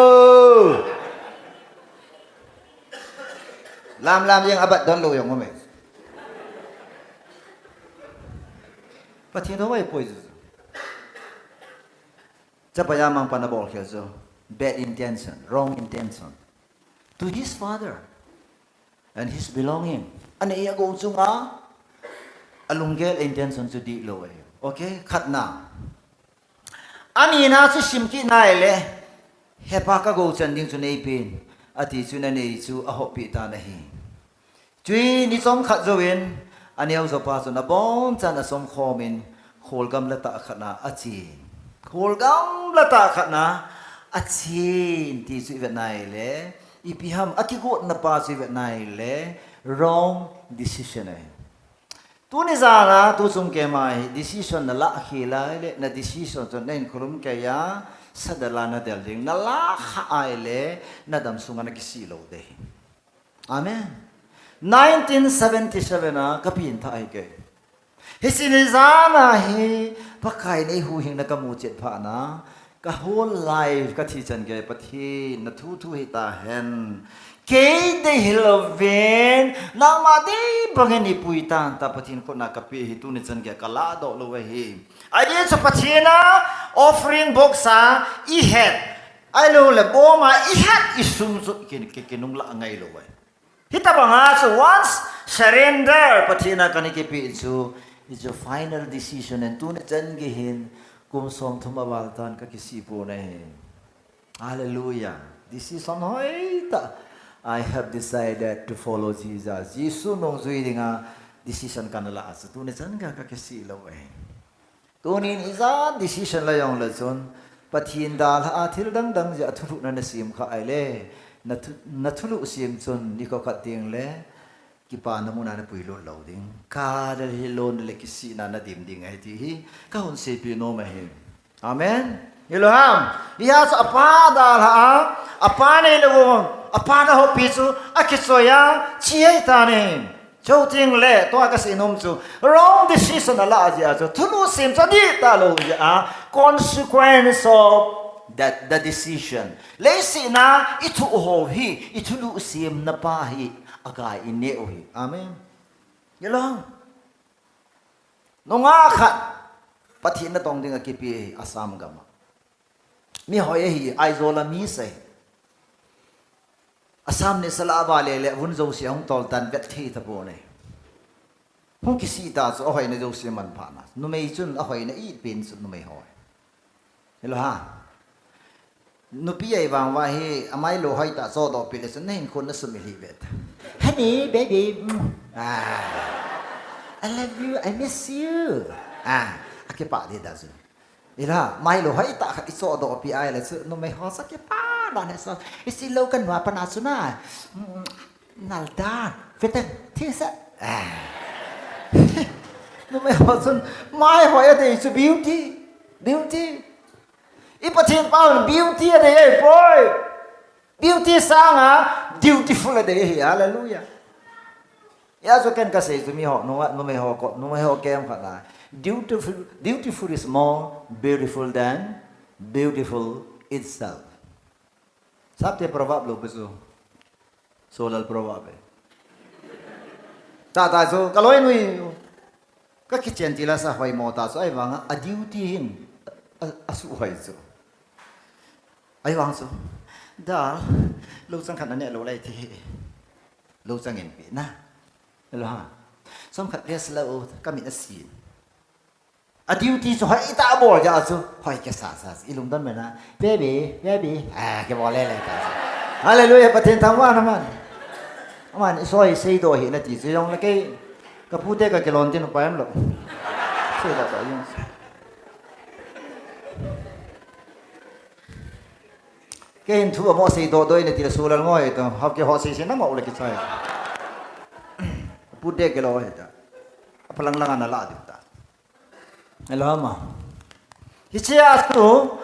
ลามยังอาบัดดอนโลยองมั้ยปะเทียนตัวไว้ป่วยจะพยายามปนบอกเกี่ยวกับ bad intention wrong intention to his father and his belonging อันนี้ก็อุจงอาอลุงเกล intention จะดีเลยโอเคขัดนาอันนี้น่าจะชิมกินได้เลยเฮปากก็อุจงดิ้งจุนเอพินอาทิตย์จุนนี้จูอาหอบปีตาเนี่ยจุยนิสมขัดจวินอันนี้เอาสภาพสุนบอนจันทร์สมคอมินโขลกำละตาขัดนาอาจีโขลกำละตาขัดนาอาจีนที่สุดเวนัยเลยอีพิฮัมอากิโกนป้าสุดเวนัยเลย wrong decision เลยตัวนี้จ้านะตัวสมเกมา decision นั่นละขี้ละเลยนั่น decision จนนั่นคุรุมเกียสัตว์ละนั่นเดลดิงนั่นละข้าเลยนั่นดำสุงานกิสิโลเดย์อาเมน1977นะกับพินท่าไอ้เกย์เฮสินิจานะเฮพักใครในหูหิงนักมูเจ็ดผ่านะก็ whole life ก็ที่จันเกย์ปะทีนัททุให้ตาเห็นเกย์ได้ฮิลเวนนักมาดีบังเงินปุยตันแต่ปะทีคนนักกับพี่ฮิตุนิจันเกย์ก็ลาดอกเลยเฮไอ้เรื่องปะทีนะ offering box อีเฮ็ดไอ้ลูกเลยบอกมาอีเฮ็ดอีสุ่มสุดกินนุ่งละไงเลย Hita banga so once surrender patina kaniki so it's a final decision and tune jan gihin kum som thuma baltan ka kisi po na he hallelujah decision hoita I have decided to follow Jesus Yesu nong zui dinga decision kanala as tune jan ka kisi lo eh tunin isa decision la yong la chon pathin dal ha thil dang ja thuru na sim kha ai le nathulu sim chon ni ko khating le kipa na muna na puilo loading ka da hilon le kisi na dim ding ai ti ka hon se pi no ma he amen Elohim ya sa apa dal ha apa ne lo apa na ho pi chu akisoya chiai ta ne chou ting le to ka sinom chu wrong decision la ja chu thulu sim cha ni ta lo ja consequence of that the decision lesi na itu ho hi itu lu sim na pa hi aga ine o hi amen yelo nonga khat pathin na tong ding ki pi asam gama mi hoye hi aizola mi se asam ne sala ba le le vun zo si hong tol tan vet thi ta bo ne hong ki si ta zo hoi ne zo si man pha na nu mei chun a hoi na i pin su nu mei hoi yelo ha nu pi ai wang wa he amai lo hoi ta zo do pi le sun nei kon na su mi li vet honey baby I love you I miss you ake pa de da zu ila mai lo hoi ta kha zo do pi ai le su nu mei ho sa ke pa da ne so isi lo kan wa pa na su na nal da vet thi sa nu mei ho sun mai hoi de is beauty Ipatin pa beauty de boy beauty sanga beautiful de hallelujah ya so kan ka se mi ho no me ho kem kha la beautiful is more beautiful than beautiful itself sabte proverb lo beso solal proverb ta so kaloi nui ka kitchen ti la sa hoi mo ta so ai wanga a duty hin asu hoi so ai wang so da lo sang khat na ne lo lai thi lo sang en pi na lo ha som khat les lo ka mi na sin a duty so hai ta bo ja so hoi ke sa ilum dan me na baby ke bo le ka hallelujah paten tham wa na man soi sei do hi na ti se yong la ke ka pu te ka ke lon tin pa em lo Say that by you. Cái hình thua mỏ xì đồ đôi này thì là số lần ngồi đó học cái họ xì xí nó mỏ lại cái sai bút đê cái lo hết đó apa lang lang là được ta hello mà cái chia số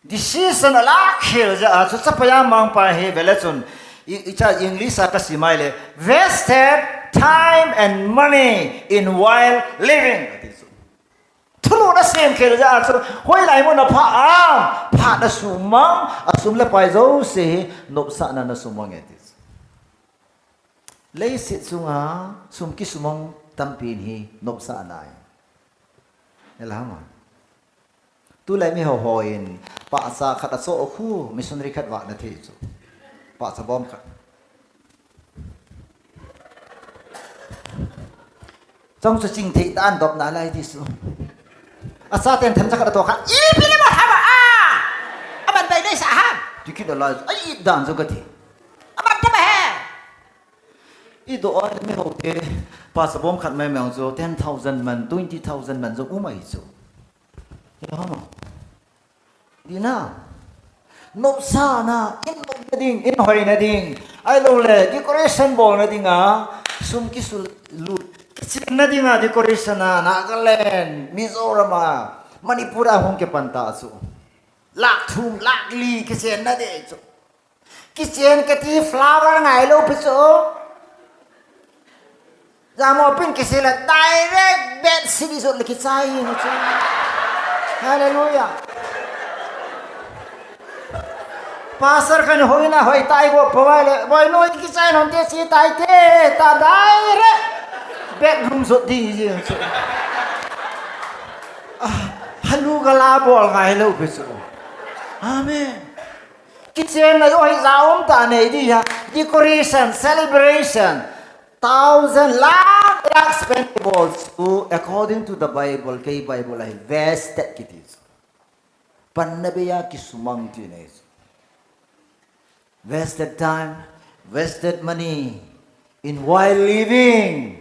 decision là khel ra số sắp phải mang phải hệ về lệ chun icha English à cái gì mai lệ wasted time and money in while living thulu na sem khel ra so hoi lai mo na pha na sumang asum le pai zo se nop sa na sumang etis lei sit sunga sum ki sumang tampin hi nop sa nai elama tu lai mi ho hoin pa sa khat so khu missionary khat wa na thi chu pa sa bom khat trong sự trình thị tan đọc na lai thi su asa ten tham chắc to kha i pili ma ha aban bai dai sa ha dikit la ai dan zo gati aban ta ba i do ai me ho ke pa sa bom khat mai meng zo 10,000 man 20,000 man zo u mai zo ya ha di na no sa na in no ding in hoi na ding ai lo le decoration bol na ding a sum ki sul lu na ding a decoration na Nagaland Mizoram Manipura hong ke panta su lak thum lak li ke chen na de chu ki chen ke ti flower ngai lo pe chu jamo pin ke se la direct bed city so le ki chai ni chu hallelujah pasar kan hoina hoi tai go pawale boy no ki chai non te si tai te ta direct bedroom so di ji halu gala bol ngai lo pe so amen kitchen na oi zaom ta nei di ha decoration celebration 1,000 lakh expendables according to the Bible kay Bible ay vested kitis pannabeya kisumang tines wasted time wasted money in while living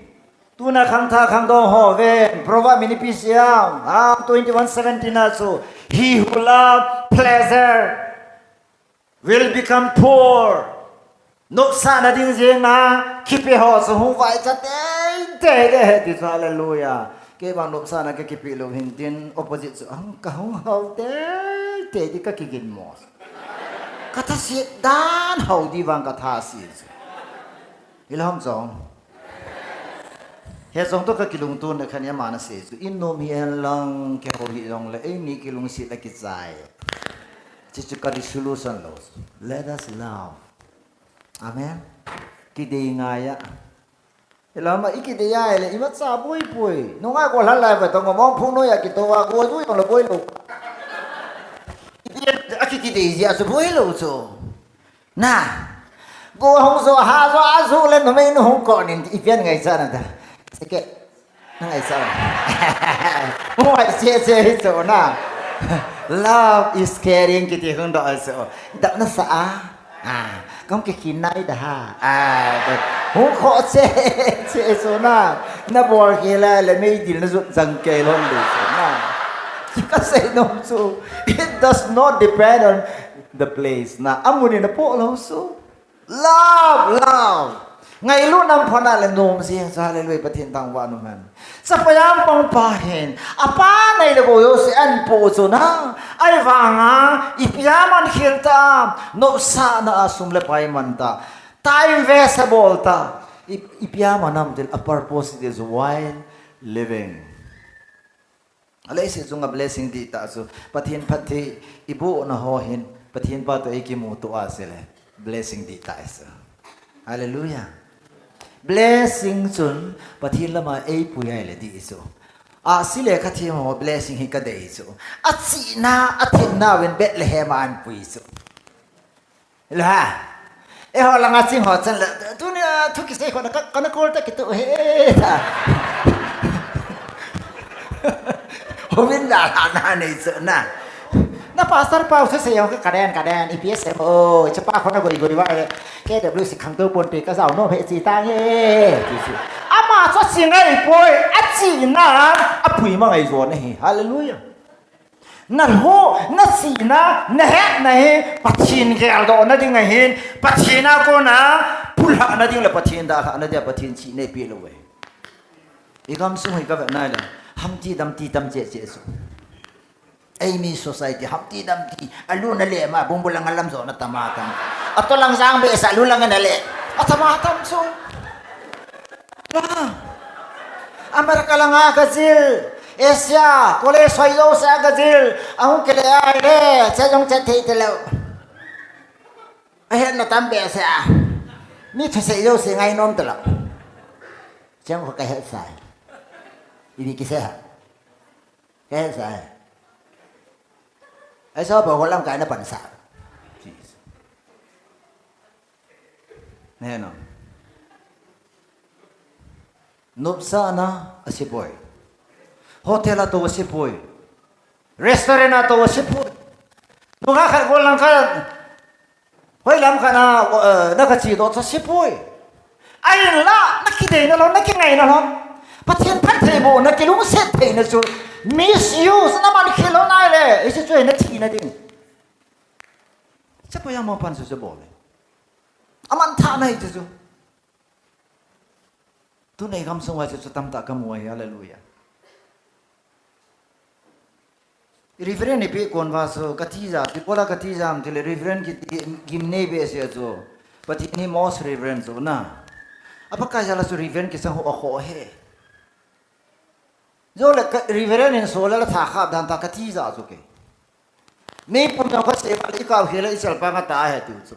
tuna khang tha khang do ho ve prova minipisiam 21:17 also he who love pleasure will become poor no sa na ding jeng na kipe ho so hu vai cha te de ti hallelujah ke bang no sa na ke kipe lo hin tin opposite so ang ka hu ho te di ka kigin mo ka ta si dan ho di wang ka tha si ilham jong he jong to ka kilung tu na khania mana se chu in nom hian lang ke ho hi jong le ei ni kilung si la ki chai chi chu ka solution lo let us love amen ki de nga ya elama ikide ya ele imat sa boi boi no nga ko lan lai ba to ngom phung no ya ki to wa ko du yong lo boi lo aki ki de ya so boi lo so na go hong so ha so a su lên no me no hong ko ni i pian ngai sa na da seke na ngai sa mo ai se so na love is caring ki ti hong do so da na sa không cái khi này đã hú khó chế số na bỏ kia là mấy điều nó rút dần kề luôn được số na chỉ có say nông số it does not depend on the place na amun na po lo số love ngày lúc năm phật là nôm riêng ra lên về bát thiên tàng vạn man sa payam pang pahen apa này là boyo si an po so na ai vanga ipiaman khilta no sa na asum le pai manta time investable ta ipiaman nam del a purpose is while living alai se zunga blessing di ta so pathin phathi ibu na ho hin pathin pa to ikimu to asele blessing di ta so hallelujah blessing chun pathin lama ei puyai le di so a sile khathi mo blessing hi ka dei so a chi na a thin na wen Bethlehem an pui so la e ho langa ching ho chan la tu ni thu ki sei ko na ka na ko ta ki tu he ta ho min da na nei so na pastor pau se yo ka kaden EPS o cha pa khona go wa KW si khang to pon pe ka sao no phe si ta ye ama mà cho xin ngay bồi á chỉ na á bùi mà ngày rồi này hallelujah na ho na si na nè này bắt chín cái đó na tiếng ngày hin bắt chín na cô na pula na tiếng là bắt chín đã là na tiếng bắt chín chỉ này biết rồi ý cảm xúc cái vậy này là ham ti đam chết số ai mi society ham ti đam ti alu na le mà bung bulang alam zo na tamatan ato lang sang be sa alu lang na le atamatam so Amerika lang nga gazil Asia kole soyo sa gazil ang kile ay le sa yung chat telo ay na tambe sa mi to say yo sing ai nom telo chẳng có cái hết sai ini kisah cái hết sai ai sao bảo họ làm cái nó bẩn xạo nè nó nộp sa na asipoi hotel ato asipoi restaurant ato asipoi nung akar ko lang ka hoy lam ka na nakachido sa asipoi ayun la nakiday na lang nakingay na lang patien patay mo nakilung setay na so misuse naman kilo na ile isi choy na chi na ding sa pa yang mo pan sa bole aman tha na ito tunay kam sungwa sa tamta kamuhay hallelujah reverend ni pe kon vaso katiza ti pola katiza am tele reverend ki gimne be se zo pati ni mos reverend zo na apakah jala su reverend ki sang ho he zo le reverend in sola la tha kha dan ta katiza zo ke nei pun ka se pa ka hela isal pa nga ta he tu zo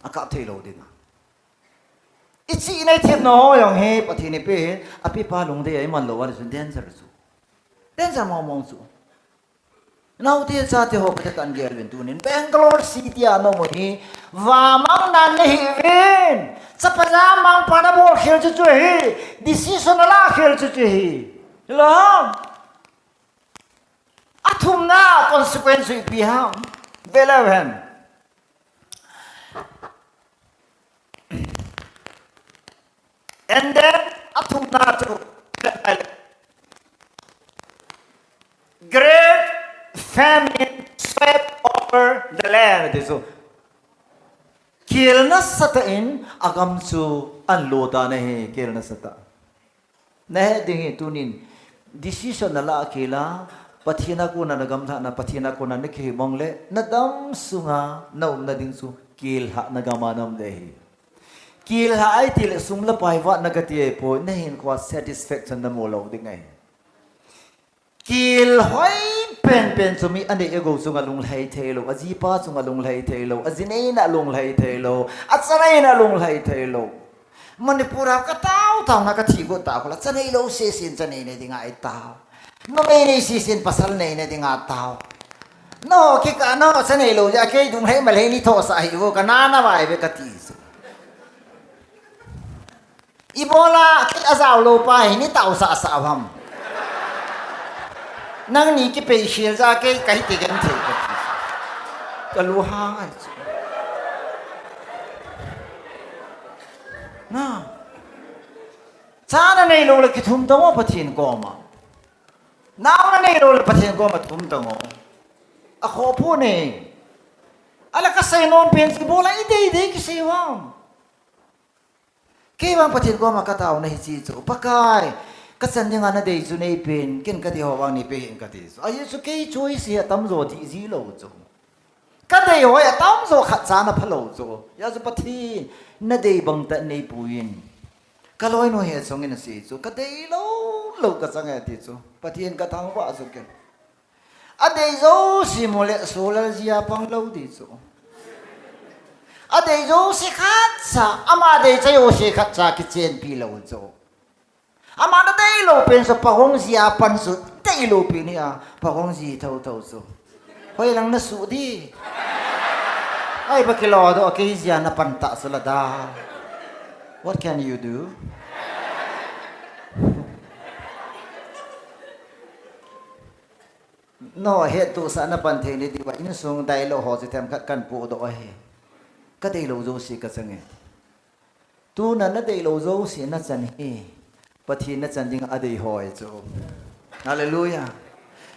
aka thelo dinga ichi nei them no yong he pati ni pe api pa long de ai man lo wa sun dancer zo dancer mo mong zo now dia sa te ho ka tan gel wen tunin Bangalore city ano mo ni wa mang nan hi wen sa pajamang para bo khel chu hi decision la khel chu hi lo athum na consequence bi ha velaven and then athum na to great famine swept over the land. So, kilna sata in agam su anlota nahi kilna sata. Nahe dingi tunin decision nala akila pathina ko na nagam tha na pathina ko na nikhi mongle nadam sunga naum na ding su kil ha nagamanam dehi. Kil ha ai til sumla paiwa nagati po nahin ko satisfaction na molo dingai. Kil hoi pen sumi ane ego sunga lung lai thelo ajipa sunga lung lai thelo azine na lung lai thelo atsanai na lung lai thelo manipura ka tau na ka thigo ta ko la chanai lo se sin chanai ne dinga ai tau no me ne si sin pasal ne ne dinga tau no ki ka no chanai lo ja ke dung hai mal hai ni tho sa hi wo ka na na vai be ka ti su ibola ki azau lo pa hi ni tau sa sa bam nang ni ki pe shil za ke kai ti gan the ka lu hang ai na cha na nei lo le ki thum tong pathin ko ma naw na nei lo le pathin ko ma thum tong a kho phu ne ala ka sai non pen ki bola ide ki se wam ke wang pathin ko ma ka taw na hi chi chu pakai kasan yang ana dei chu nei pen ken ka ti ho wang ni pe hin ka ti so ai su ke choice ya tam zo ti ji lo chu ka dei ho ya tam zo khat cha na phalo chu ya su pathi na dei bang ta nei puin ka loi no he song in si chu ka dei lo ka sang ya ti chu pathin ka thang wa su ken a dei zo si mo le so la ji ya pang lo ti chu a dei zo si khat cha ama dei cha yo si khat cha ki chen pi lo chu amana dei lo pen so pahong sia pan su dei lo pen ya pahong ji thau su hoi lang na su di ai ba kilo do ke sia na pan ta su la da what can you do no he tu sa na pan the ni di wa in sung dai lo ho se them khat kan pu do he ka dei lo zo si ka sange tu na na dei lo zo si na chan hi pathi na chan ding adei hoi chu hallelujah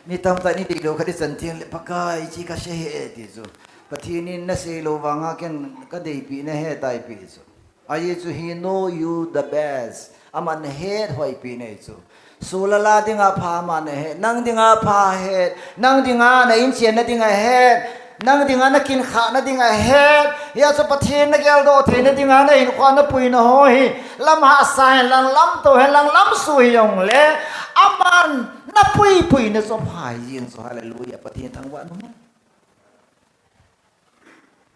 ni tam ta ni dei lo khadi chan thiang le pakai chi ka she he ti chu pathi ni na se lo wanga ken ka dei pi na he tai pi chu ai chu he know you the best aman he hoi pi ne chu sulala dinga pha man he nang dinga pha he nang dinga na in chen na dinga he nang dinga na kin kha na dinga he ya so pathin na gel do the na dinga na in kwa na pui na ho hi lam ha sai lang lam to he lang lam su yong le aman na pui na so phai yin so hallelujah pathin thang wa no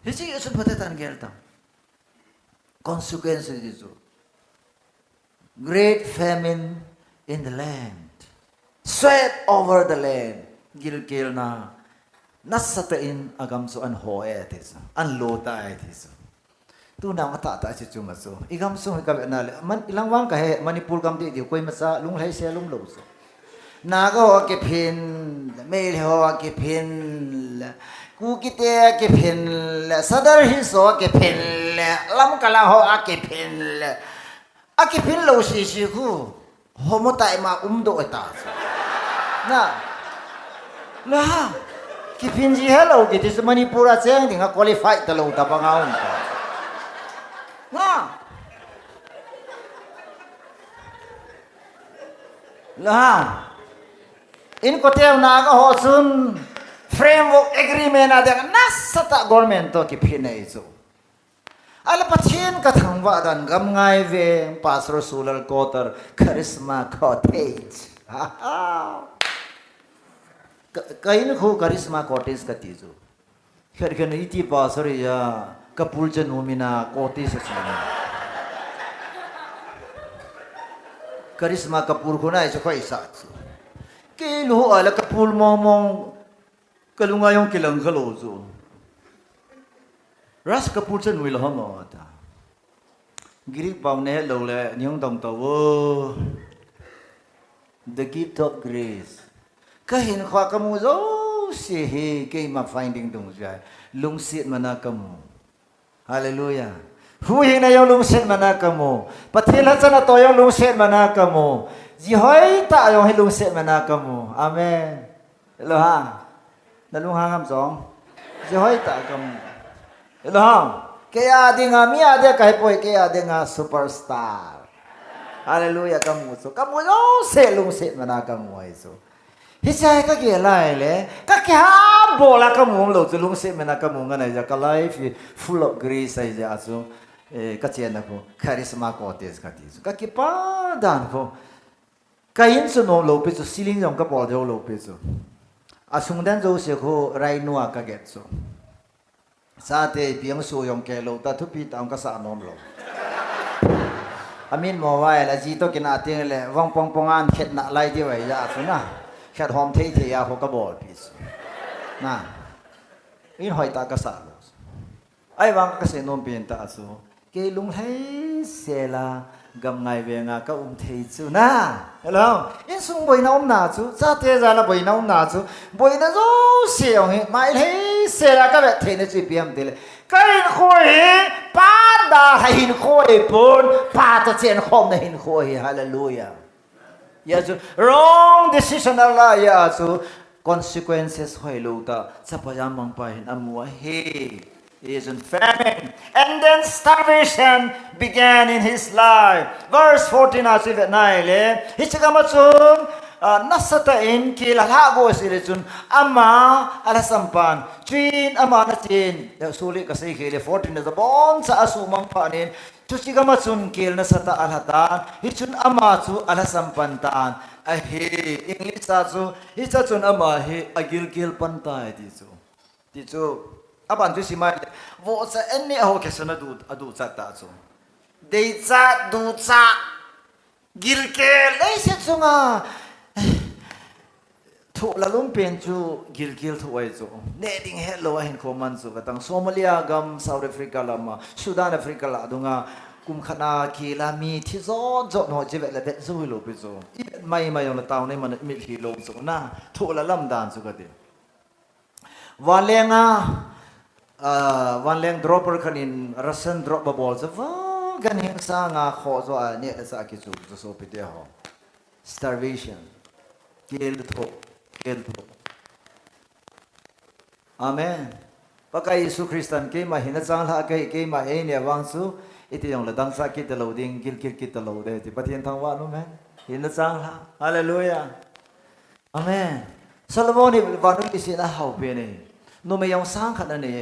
he chi so patatan gel ta consequences is great famine in the land swept over the land gil na nasata in agam so an ho etis an lo ta etis tu na ta ta chi chuma so igam so ka na man ilang wang ka he manipur kam ti koi ma sa lung lai se lung lo so na ga ho ke phin me ho ke phin ku ki te ke phin sadar hi so ke phin lam kala ho a ke phin a ke phin lo si ku ho mo tai ma do ta na la ki phin ji hello ki tis manipura cheng ding a qualify ta lo ta pa ngaun ta na la in ko te na ga ho sun framework agreement a de nasata government to ki phin nei chu ala pathin ka thangwa dan gam ngai ve pastor sulal kotar charisma cottage kain khu charisma cottage ka ti chu kher khen iti pastor ya kapul chen umina cottage china charisma kapur khuna ai khoi sa chu ke lu ala kapul momong kalunga yung kilang khalo chu ras kapur chen wil ho mo ta giri pau ne lo le nyong tong to wo the gift of grace ka hin khwa ka mu zo si he ke ma finding dong jai lung sit mana kamu hallelujah hu hin na yung lung sit mana kamu pathil chana to yung lung sit mana kamu ji hoi ta yung lung sit mana kamu amen lo ha na lung hangam song ji hoi ta kamu lo ha kaya dinga mi ade kai poi kaya dinga superstar hallelujah kamu so se lung sit mana kamu ai so hi chai ka ke lai le ka kya bola kamu lo zu lung sit mana kamu ngai ja ka life full of grace ai ja so ka chen na ko charisma ko tes ka ti ka ki pa dan ko ka yin su no lo pe su siling jong ka bol jo lo pe su asung dan zo se ko rai nuwa ka get so sa te piang su yong ke lo ta thu pi taung ka sa nom lo amin mo wai la ji to kin a ting le wang pong pong an khet na lai ti wai ya su na khet hom thei thei ya ho ka bol pi su na in hoi ta ka sa lo ai wang ka se nom pin ta su ke lung hai se la gam ngai ve nga ka thei chu na hello in sung boi na na chu cha te za la boi na chu boi na zo se ong he mai thei se la ka ve thei na chi piam te le kai khoi pa da hin khoi pon pa ta chen khom na hin khoi hallelujah ya chu wrong decision la ya chu consequences hoi lo ta cha pa ya mang pa hin amwa he is in famine, and then starvation began in his life. Verse 14 as if at night, Hichikamatsun nasata in kilalago silitsun ama alasampan chin ama na chin sulit kasi kili 14 is a bon sa asumang panin Hichikamatsun kil nasata alhatan hichun ama su alasampan taan ahe English su hichun ama he agil pantai tisu aban tu si mai wo sa enni ho ke sana adu cha ta chu dei cha du cha gil ke le se chunga thu la lum pen chu gil thu ai chu ne ding he lo hin ko man chu katang Somalia gam South Africa lama Sudan Africa la dunga kum khana ki la mi thi zo no je ve la de zo lo pe zo mai yong la taw ne man mi thi lo chu na thu la lam dan chu ka de walenga one leng dropper kanin Russian drop ball so กันหิงสางาขอโซอันเนี่ยสักกิจูโซปิเตหอ starvation เกลโตอาเมนปะกายสุคริสตันเกมาหินจางละเกมาเอเนี่ยวังสูอิติยองละดังสักกิตโลดิงกิตโลเดติปะเทียนทางว่านุแมนหินจางละฮาเลลูยาอาเมนซาโลมอนนี่วันนู้นอิสินะฮาวเปนี่นุไม่ยองสร้างขนาดนี้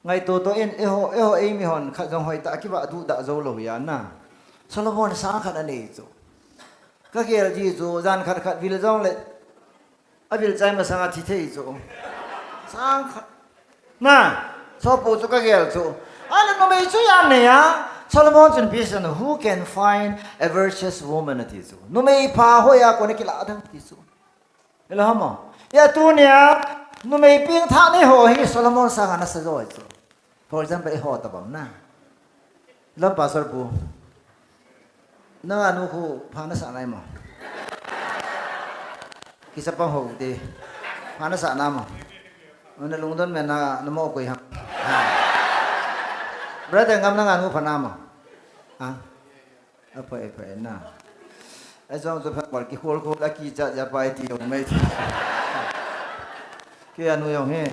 ไงตัวเอ็นเอโฮเอมีหอนขัดจงหอยตะกิบะดูดะโจโลยานะซาโลมอนสร้างขนาดนี้จูก็เกี่ยวจีจูจานขัดวิลจงเลยอวิลใจมาสังอาทิตย์จูสร้างน่ะชอบปูจูก็เกี่ยวจูอันนั้นนุไม่ช่วยอันเนี่ยซาโลมอนจึงพิจารณา who can find a virtuous woman ที่จูนุไม่พาหัวยาคนนี้กิลาดังที่จูเห็นหรือมั้งยาตัวเนี่ยนุไม่เพียงท่านี่หัวให้ซาโลมอนสร้างอันนั้นสะดวกจูfor example หัวตะบังน่ะแล้วภาษาปูนั่งอนุคูพานัสอะไรมั้งกิจปังหัวดีพานัสอะไรมั้งมันลุงต้นแม่น่ะนโมกุยครับberarti ngam nangan mu panama apa nah asam tu pak ki hol laki ja pai ti ong mai ti ke anu yong he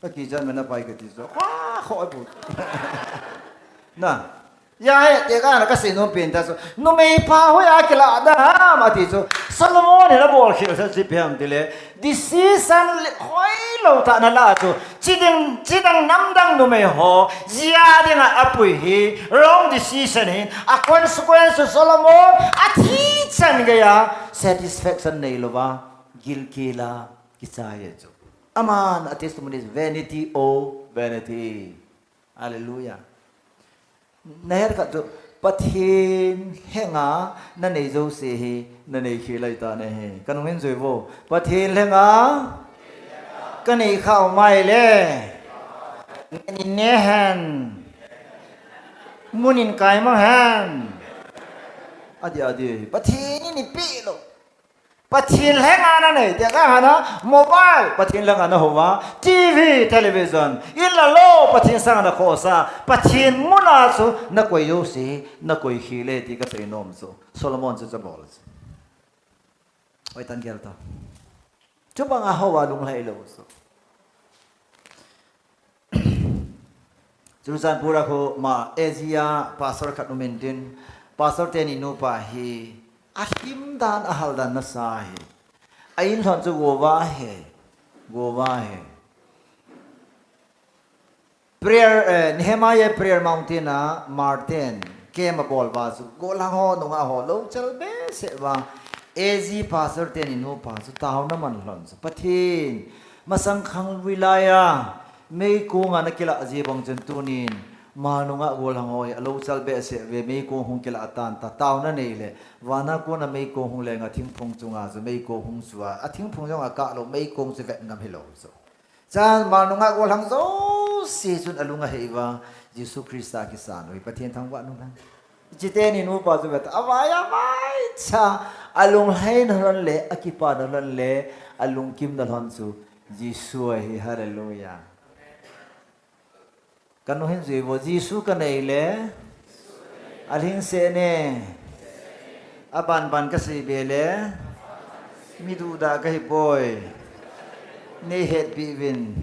ki ja mena pai ke ti so khoi bu nah ya he te ka na ka se no pen ta so no me pa ho ya ki la da ma ti so Solomon ni la bol khil sa si pem ti le decision khoi lo ta na la so chidang nam dang no me ho zia ding a apui hi wrong decision hi a consequence Solomon a thi chan ga ya satisfaction nei lo ba gil ki la ki sa ye so aman a testimony is vanity vanity hallelujah naher ka to pathin henga na nei zo se hi na nei khilai ta ne he kanong hen zoi vo pathin henga ka nei khao mai le ni ne han munin kai ma han adi pathin ni pi lo pathin henga na nei te ka hana mobile pathin lenga na howa tv television illa lo pathin sang na khosa pathin muna su na koi yo si na koi khile ti ka sei nom so Solomon se bol oi tan gel ta chuba nga howa lung lai lo so Jurusan pura ko ma Asia pastor khat numentin pastor teni no pa hi ahim dan ahal dan nasahi ain thon chu go wa he prayer Nehemiah prayer mountain na Martin ke ma bol ba su go lang ho no nga ho lo chal be se wa Asia pastor teni no pa su taw na man hlon su pathin masang khang wilaya mei ko nga nakila ajibang jentunin manunga golang hoy alo chalbe se ve mei ko hung kila atan ta taw na nei le wana ko na mei ko hung le nga thing phong chunga zo mei ko hung suwa a thing phong jong a ka lo mei ko se ve ngam hilo so chan manunga golang zo si sun alunga heiwa Jesu Krista ki san oi pathian thang wa nu na jite ni nu pa zo bet awaya mai cha alung hain hon le akipa na hon le alung kim na hon su Jesu hi hallelujah kanu hin zui bo Jesu ka nei le alhing se ne ban ka si be le mi du da ka hi boy nei het bi win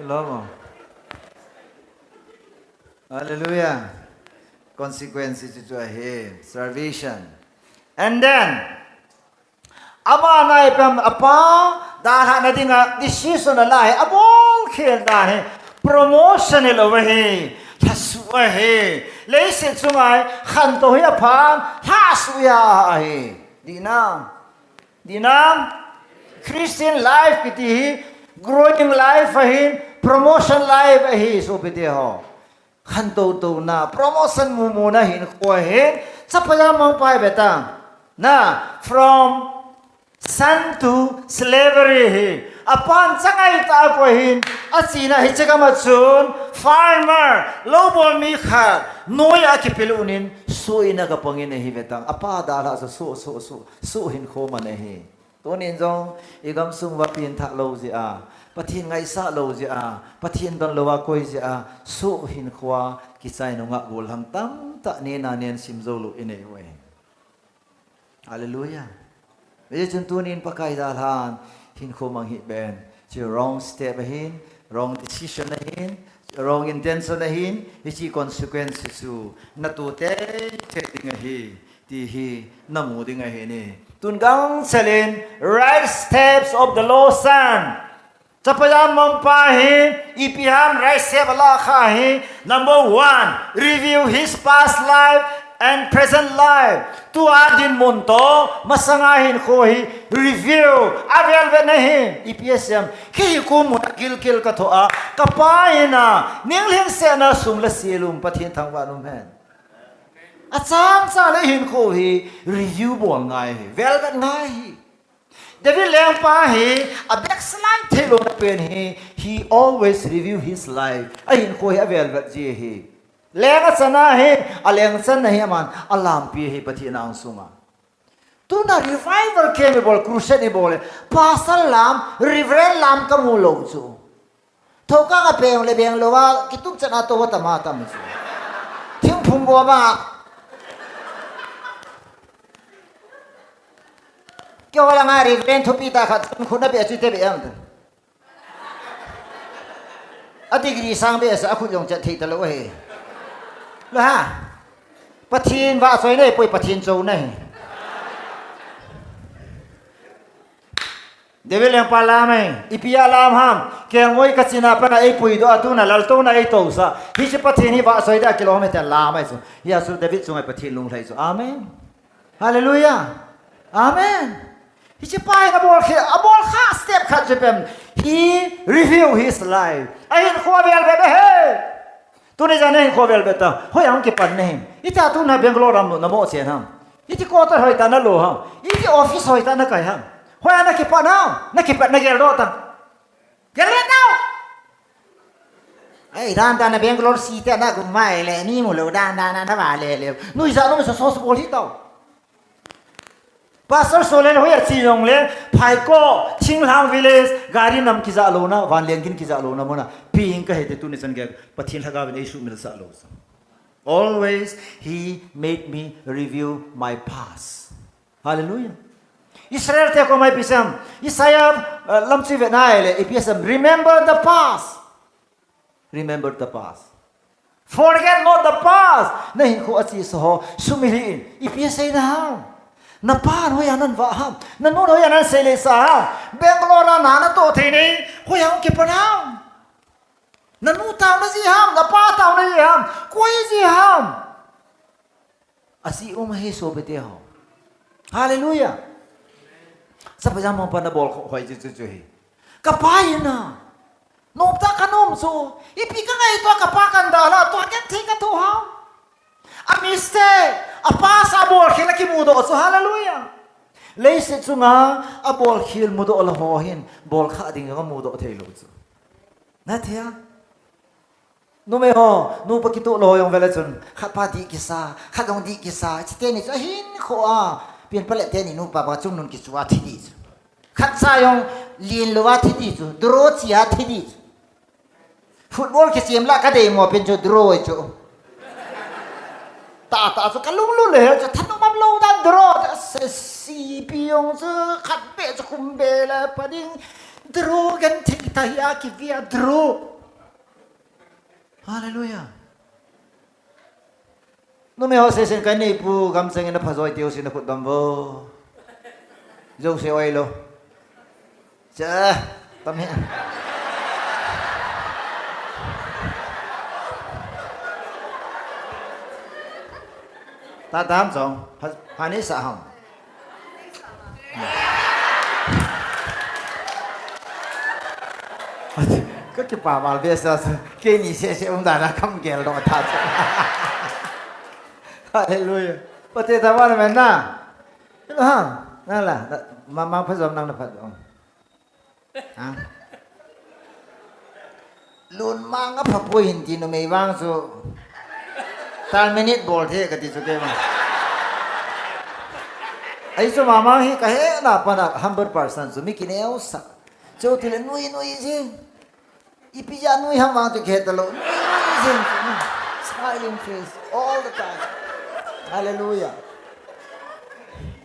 lo mo hallelujah consequences to him salvation and then ama nai pam apa da ha na dinga decision la hai abong khel da hai promotion lo he thasu he leise chungai khan to ya phan ha su ya he dinam Christian life kiti growing life he promotion life he so pite ho khan to na promotion mu na hin ko he sapaya mang pai beta na from son to slavery upon sangai ta ko hin asina hichaka machun farmer lobo mi kha noya ki pelunin suina ka pangin hi betang apa dala so hin kho man hi ตัวนี้จงอีกำสุงว่าเปลี่ยนทักโลจิอาปะทินไงสะโลจิอาปะทินตอนโลวาคอยจิอาสุหินขวากิใจนงะกุลหังตั้มตะเนนาเนียนซิมโซลุอินเอเวฮาเลลูยาเมื่อจนตัวนี้ปะไกดาลานหินขมังหิเบนจะ wrong step หิน wrong decision หิน wrong intention หินฮิจิ consequences สูนัตุเตเทติงหิที่หินามูดิงหินี่ตุนกังเซลิน right steps of the low sun จะพยายามมองไปหิอีพิหาม right step ละข้าหิ number one review his past life and present life ตัวดินมุนโตมาสังหินโคหิ review อาเวลเวนะหิอีพีเอสเอ็มขี้กูมุดกิลกิลกะโตอะกะปายนะเนียงเลี้ยงเสนาสุมละเสียลุมปะเทียนทางวานุมแหนอาจารย์ซาเลยหินโคหิ review บ่ไงเวลเวไงเดวิดเลี้ยงปาหิa backslide เทโลนเป็นหิ he always review his life ไอหินโคหิอเวลเวจีหิเลี้ยงสันนะหิอเลี้ยงสันนะหิมันอัลลามปีหิปะเทียนอังสุงะตัวน่ะ revival เคมีบอลครูเซนีบอลพาสัลลาม reverend ลามกมูลงจูทุกข์ก็เป็นเลยเป็นเลยว่าคิดตุ้งจะน่าตัวตมาตามจูทิ้งพุ่งบัวมาเกี่ยวกับงานรีเวนทุบปีตาขัดคุณน่ะเบียดจุดเตะเบียดอดีตรีสังเบียดสักคุณยงจะทีตลอดเว้ยแล้วฮะปะทินว่าสวยเนี่ยป่วยปะทินโจเนี่ยเดี๋ยวเรื่องปลาไหมอีพิยาลามห้ามแกงไว้กัสินาปนะไอ้ปุยตัวตุน่ะลัลตุน่ะไอ้โตซะฮิจิปะทินนี่ว่าสวยได้กิโลเมตรลามไอ้สุยาสุเดวิดส่งไอ้ปะทินลงไหลสุอาเมนฮาเลลูยาอาเมนฮิจิไปนะบอลเขะบอลข้าสเต็ปขัดจะเป็น he review his life ไอ้เห็นขวาเบลเบดเฮ้ตัวนี้จะเนี่ยขวาเบลเบดต่อเฮ้ยอังเก็บปันเนี่ยอีที่ตัวนั้นเบงกลอรำนโมเสียนะอีที่โคตรหอยตานั่นโลฮะอีที่ออฟฟิศหอยตานั่นไก่ฮะเฮ้ยอันนั้นเก็บปันนะนั่นเก็บปันนั่นเกลโดตังเกลโดไอ้ด้านตานั่นเบงกลอร์ซีเตนั่นกูไม่เลยนี่มุลด้านนั่นมาเลยนู่นจะต้องมีโซสบอลที่ต่อPastor Solen hoya chilong le phaiko Chingham village gari nam ki za lona wan lengin ki za lona mona ping ka hete tu ne chan ge pathin thaga ben isu mil sa lo always he made me review my past hallelujah Israel te ko mai pisam Isaiah lamchi ve nai le ipisam remember the past forget not the past nahin ko achi so sumilin ipisai na na pan hoya nan va ham na non hoya nan sele sa Bangalore na na to thini hoya ke panam na nu taw na ji ham na pa taw na ji ham koi ji ham asi he so bete ho hallelujah sa pajam mo pa na bol hoi ji ji hi ka pa na no ta kanom so ipi ka ngai to ka pa kan da la to ka thik ka to ha a mistake a pass a ball khil ki mudo so hallelujah leise chunga a ball khil mudo la ho hin ball kha ding ga mudo thelo chu na thia no me ho no pa ki to lo yong vela chun khat pa di ki sa khat dong di ki sa chite ni cha hin kho a pian pale te ni no pa ba chung nun ki chwa thi di khat sa yong lin lo wa thi di chu dro chi a thi di football ki sim la ka de mo pen chu dro chu ta so kalung lu leจะทันออกมาโลดันดรอสีปียงจะขัดเปะจะคุมเบลปะดิ้งดรอกันที่ตายากิวิอาดรอฮาเลลูยานู่นไม่เอาเส้นกันนี่ปูกำเสงนะพระจอยเตียวสินะพุทธัมโบโยเซไว้โลเจ้าตอนนี้ตาตามสองพานิสาหงก็จะป่าวาลเบสเกนี่เสียดานะคำเกลโดนทัดฮาเลลูยาประเทศไต้หวันมันน่ะนั่นแหละมาผสมนั่งนะพัดลุนมังก็พับปุยหินจีนไม่ว่างสุตานมินิทบอลเทกันที่สุดเลยมั้ง ไอ้สมามาฮีก็เห็นนะปนัก 100% สุมิกินเอลสักเจ้าที่เล่นนุยสิอีพิจานุยห้ามวางตัวเขตตลอดนุยสิ smiling face all the time hallelujah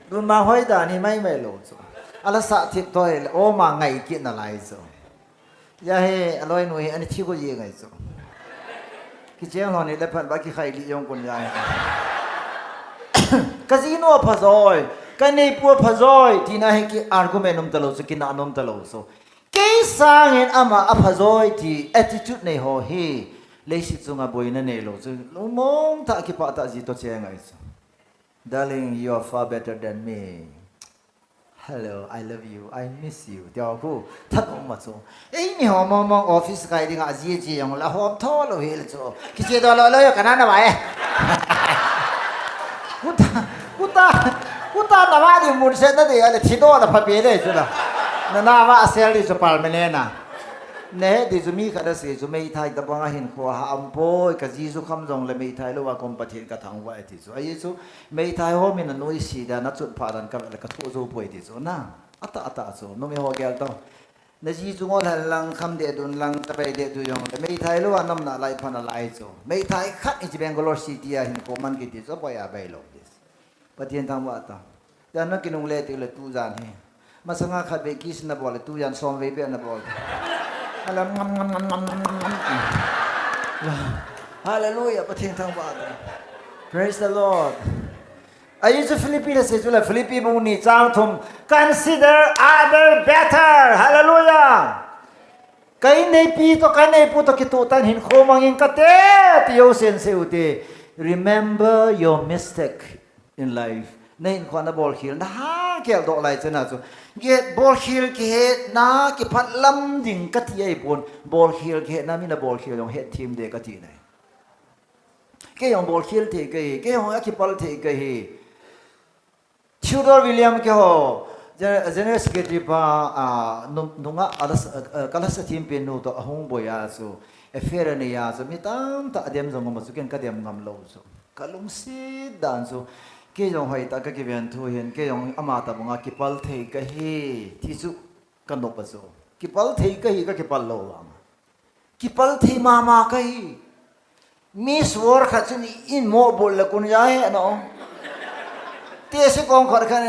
ดูมาห้อยด่านี่ไม่โหลดอะไรสักทิพย์ตัวโอ้มาไงกินอะไรสิยาให้อร่อยนุยอันนี้ที่ก็ยังไงสิคิดเจ้าหน่อยนี่เล็บพันบ้ากี่ใครลิยงคนยายคาสิโนพะซอยกันในปัวพะซอยที่น่าให้กี่อาร์กุเมนต์นมตลอดสกินนมตลอดsoกี่สังเห็นอามาพะซอยที่ attitude ในหัวเฮเลยสิจุงอาบอยนั่นเองlo soลุงมองถ้ากี่ปะตาจิตตัวเชียงไง so darling you are far better than me hello I love you I miss you เดี๋ยวกูทักออกมา so เอ้ยนี่หัวมองออฟฟิศใครดิ้งอาเจียจียงละหัวท้อloเฮล so คิดเจตัวเลยกันนั่นอะไรกูตาหน้าว่าดิมุนเซนนั่นเองอะไรที่โดนพับเบี้ยเลยจุดละนั่นน่าว่าเซลล์ดิสปาร์เมเนน่ะเนี่ยดิจุมีกันได้สิจุไม่ไทยแต่บางเห็นขวาอัมโปยกับจีสุคำจงเลยไม่ไทยรู้ว่าคอมพัตินกับทางว่าไอ้ที่สุไอ้สุไม่ไทยหัวมีนั่นนุ้ยสีดานัดจุดผ่านกับอะไรกับทุกสุป่วยที่สุน่ะอัตสุนุ่มหัวแก้วต้องในจีสุงอลังคำเดียดุนลังตะไปเดียดุยองไม่ไทยรู้ว่าน้ำหนักไหลพันอะไรสุไม่ไทยขัดอิจเบงกอลอร์ซิตี้เห็นคอมันกิติสุป่วยอะไรหรอกปฏิญาณว่าตาแต่นักกินงเล่ติเลยตู้จานให้มาสังขัดเบกิสนับบอลตู้จานซอมเวเปียนับบอลอะไรฮาเลลูยาปฏิญาณว่าตา praise the Lord อายุจะฟิลิปปินส์เสร็จแล้วฟิลิปปินส์บุญนี่จ้างทุ่ม consider other better ฮาเลลูยาใครในปีตัวใครในปุตตะกิตุตันหินโคมังยิงกะเตติโยเซนเซอุเต remember your mistake in life ในคนนั้นบอลคิลนะเกี่ยวดอกอะไรเจ้าหน้าจู่เกี่ยวบอลคิลเกี่ยวนะเกี่ยวพัดลำดิ่งกัตยัยปนบอลคิลเกี่ยวนะมีนะบอลคิลยองเฮดทีมเด็กกัตยัยไหนเกี่ยวยองบอลคิลเทกเกี่ยวยองอักิพัลเทกทิวดอร์วิลเลียมเกี่ยวเจเนสเกติปานุ่งกัลสัตทีมเป็นนูตัวหงบอยาสูเอฟเฟอร์เนียสูมีตั้งแต่เดียมจงมาสุกันกัดเดียมงามโลสูกัลุงซีดันสูเกี่ยงหอยตากะกิเวนทุเห็นเกี่ยงอามาตาบงากิปัลเทกะฮีที่สุกันนกปะโซกิปัลเทกะฮีก็กิปัลโลวามากิปัลเทมาๆกะฮีมิสวอร์ขัดซุนอินโมบุลละกุนยาเฮเนาะเตะสิกองขอดกัน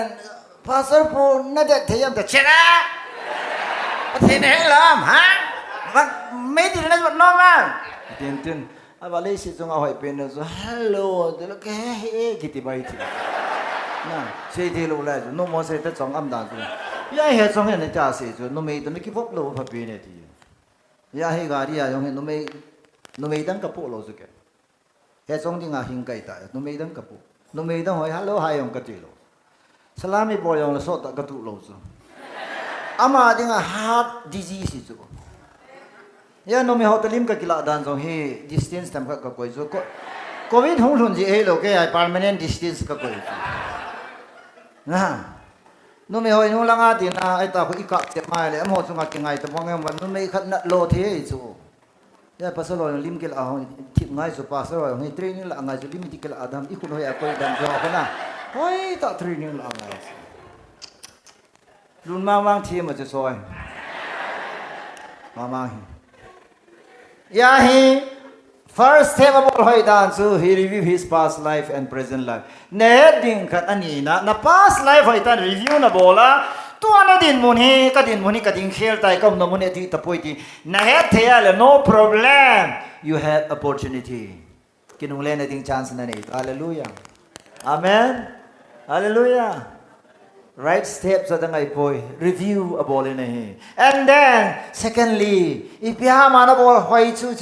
ภาษาพูน่าจะเทียมแต่เชนะประเทศไหนล่ะฮะมันไม่ติดในวันน้องอ่ะตินอาบาลีสิจงเอาหอยเป็นนะso hello เดี๋ยวแกเฮ้กิติบายทีน่ะเสียทีรู้แล้วนุ่มมอเสด็จจงอัมดานตัวยาเฮจงเห็นจ่าเสียนุ่มไม่ตัวนี้คิดพบโลภะเป็นเนี่ยทียาเฮกาดียาจงเห็นนุ่มไม่ดังกับพวกโลสุกเฮจงที่งาหิงไก่ตายนุ่มไม่ดังกับพวกนุ่มไม่ดังหอย hello หายองกติโลสลามีบอยองละสดตะกตุโลสุอามาดิงา heart disease สิจูยาโนมีฮอตลิมกับกิลาดันจงเฮ distance ทำกับกุยจูโควิดหงลุนจีเฮโลเกย์ permanent distance กับกุยจูนะโนมีฮอยนุ่งลังอาดินะไอตาคุอีกะเจ็บมาเลยอมอจุงกังไงแต่พอไงวันโนมีขัดนัดโลเทจูยาปัสสาวะลิมกิลาหงทิงไงจูปัสสาวะหงเทรนนิ่งละไงจูลิมติกิลาดัมอีคุณหอยอคุยดัมจอกันนะเฮ้ยตัดเทรนนิ่งละไงรุ่นมาวางทีมันจะซอยมาYahi first step of all hoidan so he review his past life and present life. Neding kat anina na past life hoidan review na bola tu ana din muni kading khel tai kom no muni ti tapoi ti na het thea no problem you have opportunity. Kinunglen na ding chance na nito. Hallelujah. Amen. Hallelujah. Right steps sa dangay boy. Review a ball in a and then, secondly, ipihama na ball hoy su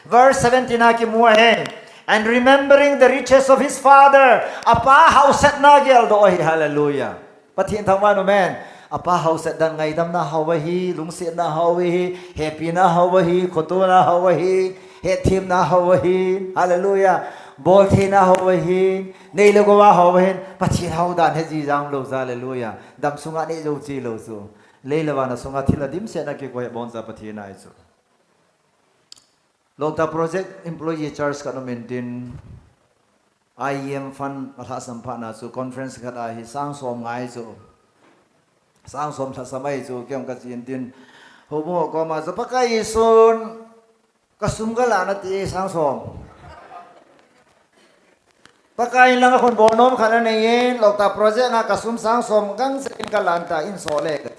verse 17 na kimuha and remembering the riches of his father, apa hauset na gyal doy. Hallelujah. Pati tama no man. Apa hauset dan ngay dam na hawahi, lungsi na hawahi, happy na hawahi, koto na hawahi, hetim na hawahi. Hallelujah. Bol thi na hawahin nei lo wa hawahin pachi hau dan he ji jang lo za hallelujah dam sunga ni jo chi lo su le la wa na sunga thila dim se na ke ko bon za pathi na ai su long ta project employee charge ka no maintain IEM Fund มาทำสัมพันธ์สู่คอนเฟรนซ์ก็ได้สร้างสมง่ายจู่สร้างสมทัศน์ไม่จู่เกี่ยวกับจีนดินหัวก็มาจะพักไอ้ส่วนก็สุ่มก็หลานนาทีสร้างสมพักไอ้หลังคนโบนมขนาดนี้เราตัดโปรเจกต์งานก็สุ่มสร้างสมกังสิ่งก็หลานตาอินโซเล่กัน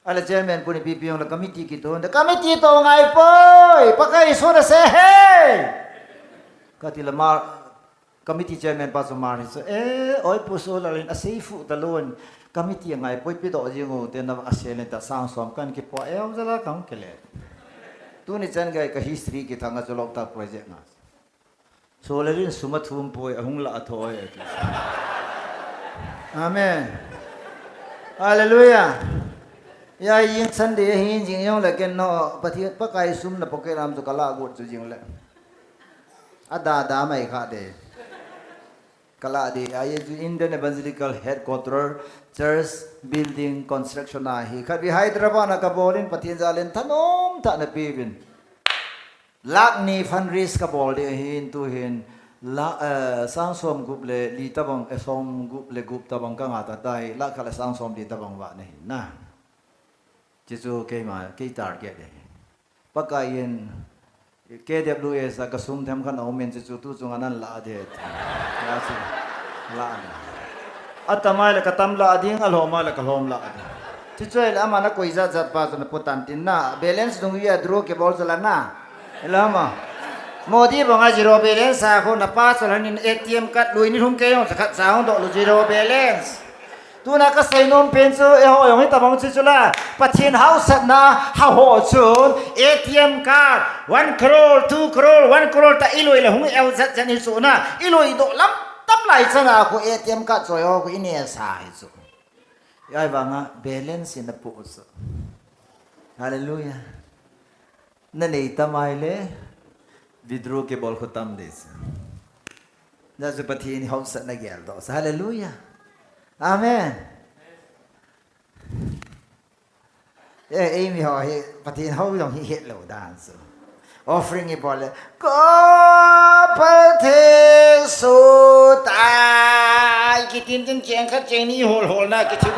อะไรเจอแมนปุ่นปีพิองแล้วก็มิติกี่ตัวแต่ก็มิติตัวไงไปพักไอ้ส่วนเสียเฮก็ที่ละมาCommittee chairman pasal mari so oi pusul lalin asifu talun committee ngai poi pi do jingu te na aselen ta sang som kan ki po jala kang kele tu ni chan gai ka history ki thanga cholok ta project na so lalin sumathum poi ahung la athoi amen hallelujah ya yin sunday hin jing yong la ken no pathi pakai sum na pokeram to kala gut chu jing le ada mai kha de kala di ayat Indian Evangelical Headquarter Church Building Construction na hi khabi Hyderabad na kabolin pathin jalen thanom ta na pibin lak ni fundraise kabol de hin tu hin la sang som group le li tabang som group le group tabang ka nga ta dai la khala sang som li tabang wa ne na jesu ke ma ke target de pakayen KWS ka sum them khan omen chu tu chung anan la de ya chu la atamai la katam la ading alhoma la kalhom la chu choi la mana koi za zat pa na putan tin na balance dung ya draw ke bol sala na elama modi banga zero balance sa ko na pa sala nin ATM card lui ni thum ke yong sakhat sa hong do lu zero balance tu na ka sai non pen chu e ho yong hi tabang chu chula pathin house na ha ho chun ATM card 1 crore 2 crore 1 crore ta iloi la hung el zat jan hi su na iloi do lam tam lai chana ko ATM card choi ho ko ine sa hi chu yai wanga balance in the pos hallelujah na nei tamai le withdraw ke bol khatam des na zu pathin house na gel do hallelujah Amen. Amy ho he patin ho dong hi het lo dance. Offering i bol. Ko pathe su tai ki tin tin cheng kha cheng ni hol hol na ki chu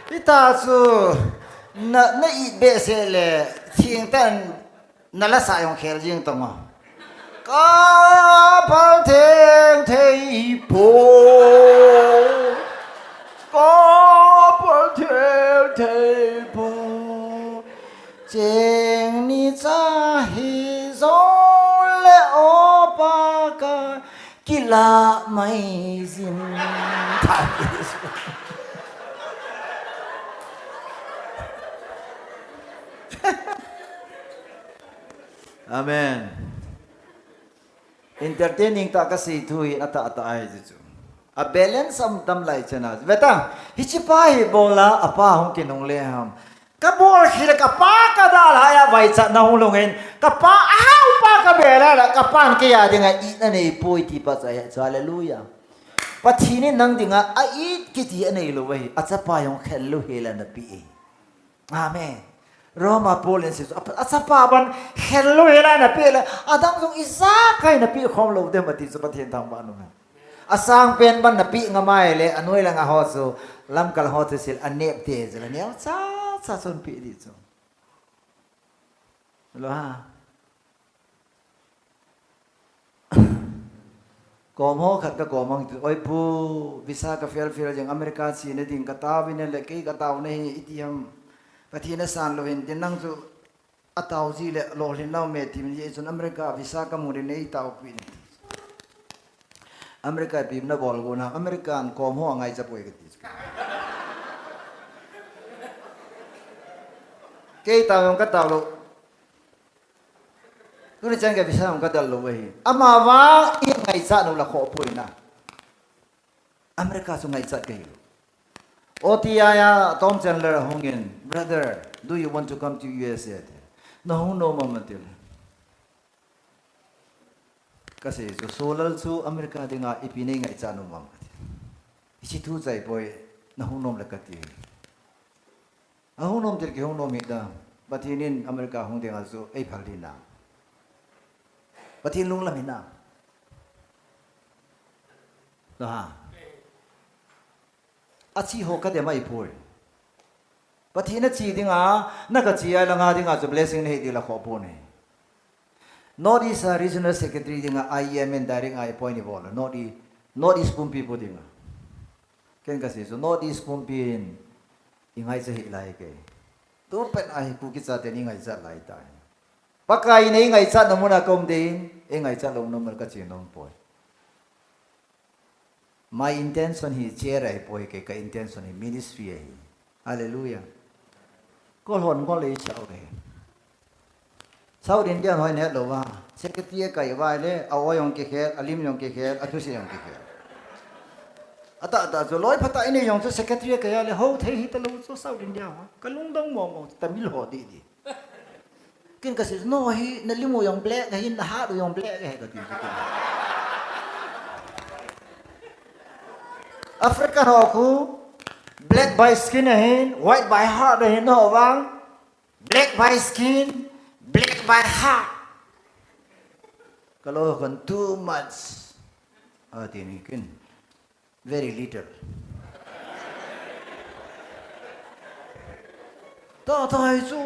ita su na i be se le thieng tan nala sa yong khel jing tong ka phal theng thei po ka phal theng thei po cheng ni cha hi zo le o pa ka kila mai zin thai Amen. Entertaining ta kasi thui ata ai ju. A balance am tam lai chana. Beta hichipai bola apa hong kinong le ham. Ka bol khira ka pa ka dal haya vai cha na hong longen. Ka pa ahaw pa ka bela la ka pan ke ya dinga i na nei poi ti pa cha ya. Hallelujah. Pathini nang dinga a i ki ti anei lo wai. Acha pa yong khelu hela na pi. Amen. Roma Polensis asapaban hello hela na pela adang song isa kai na pi khom lo de mati sa pathen thang ba no asang pen ban na pi nga mai le anoi la nga ho so lam kal ho te sil anep te zela ne sa son pi di so lo ha kom ho khat ka komang oi pu visa ka fel jeng America si ne ding ka ta win le ke ka taw ne itiam Pathina san lohin dinang tu atau ji le lohin lau me tim ye chun America visa ka muri nei tau pin America pim na bol go na American kom ho ngai cha poi ka ti ke tau yong ka tau lo tu ni chang ka visa yong ka dal lo wei ama wa i ngai cha no la kho poi na America su ngai cha ke Otiaya Tom Chandler Hongin, brother, do you want to come to US yet? No, mamatil. Kasi so solal su Amerika dinga ipinay nga itsano mamatil. Isitu zay boy nahunom lakati. hong nom tir ki hong nom hit da patinin America hong tenga zu ei phal din na patin lung lam hin na đó ha achi ho ka de mai phur pathina chi dinga na ka chi ai la nga dinga chu blessing ne di la kho pu ne Northeast Regional Secretary dinga IEM and direct I point ni bola Northeast pumpi po dinga ken ka si so Northeast pumpin ingai cha hi lai ke tu pen ai ku ki cha te ni ngai cha lai ta pakai nei ngai cha namuna kom din ngai cha long nomar ka chi nom poi my intention hi chair ai poi ke ka intention hi ministry ai hallelujah ko hon ko le chao ke sau din dia hoi net lo wa secretary kai wa le aw yong ke khe alim yong ke khe athu se yong ke khe ata zo loi phata ine yong chu secretary kai le ho thei hi ta lo so sau din dia wa ka lung dong mo tamil ho di kin ka se no hi na limo yong black ga hin na ha do yong black ga he ka ti African ho ku black by skin hin white by heart hin ho wang black by skin black by heart kalau kan too much ini kan very little ta itu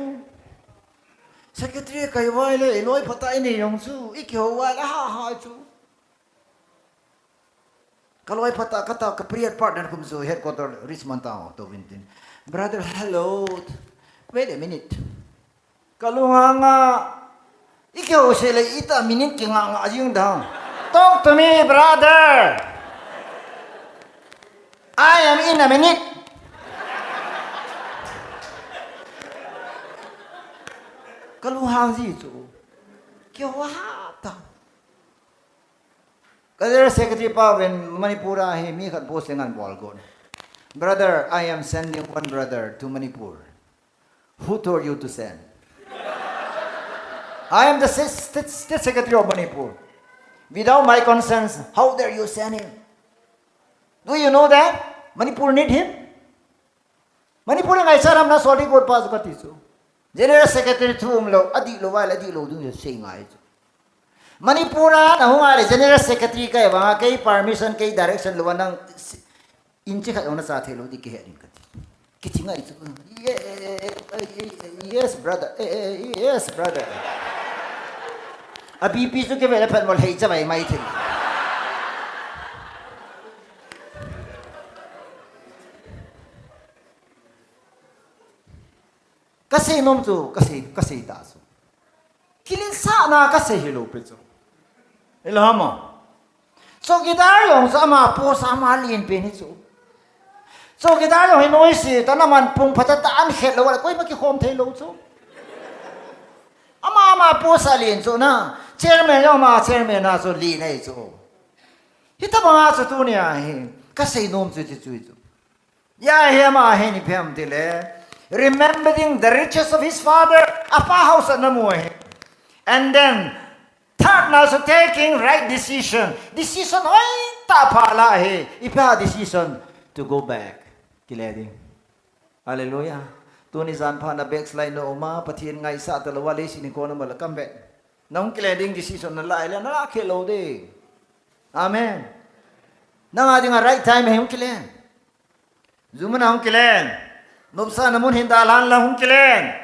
secretary kai wai le loi phata ini yong su ikho wai la ha itu kalau ai phata kata ke priat partner kum su headquarter Richmond town to Winton brother hello wait a minute kalau nga ikaw sila ita minute ki nga yung daw talk to me brother I am in a minute kalau hang gì chú kêu ta kada secretary pa when Manipura he mi khat post ngan bol gon brother I am sending one brother to Manipur who told you to send I am the state secretary of Manipur. Without my consent, how dare you send him? Do you know that? Manipur need him? Manipur ngai saram na sorry god pass kati so. General secretary thum lo adi lo wala adi lo dung se ngai. Manipura na hunga general secretary kai wa kai permission kai direction lo nang inchi khat ona sa thelo di ke heading kati. Kitinga itu. Yes brother. Yes brother. Abi pisu ke vela phan mol hei cha mai mai thing kasi nom chu kasi ta su kilin sa na kasi hilo pe chu ilhama so gidar yong sa ma po sa ma lin pe ni chu so gidar yong hinoi si ta naman pung patata an khet lo wala koi ma ki khom thei lo chu ama po sa lin chu na chairman yang ma chairman na so li nei chu hita ba chu tu ni a he ka sei nom chu chu ya he ma he ni phem ti le remembering the riches of his father apa house na mo he and then third na so taking right decision oi ta pha la he ipa decision to go back kileding hallelujah tu ni zan pha na backslide no ma pathin ngai sa ta la wale sin ko na mal come back nong kileding decision na lai la na khelo de amen na nga ding right time he hum kilen zumana hum kilen nopsa namun hindalan la hum kilen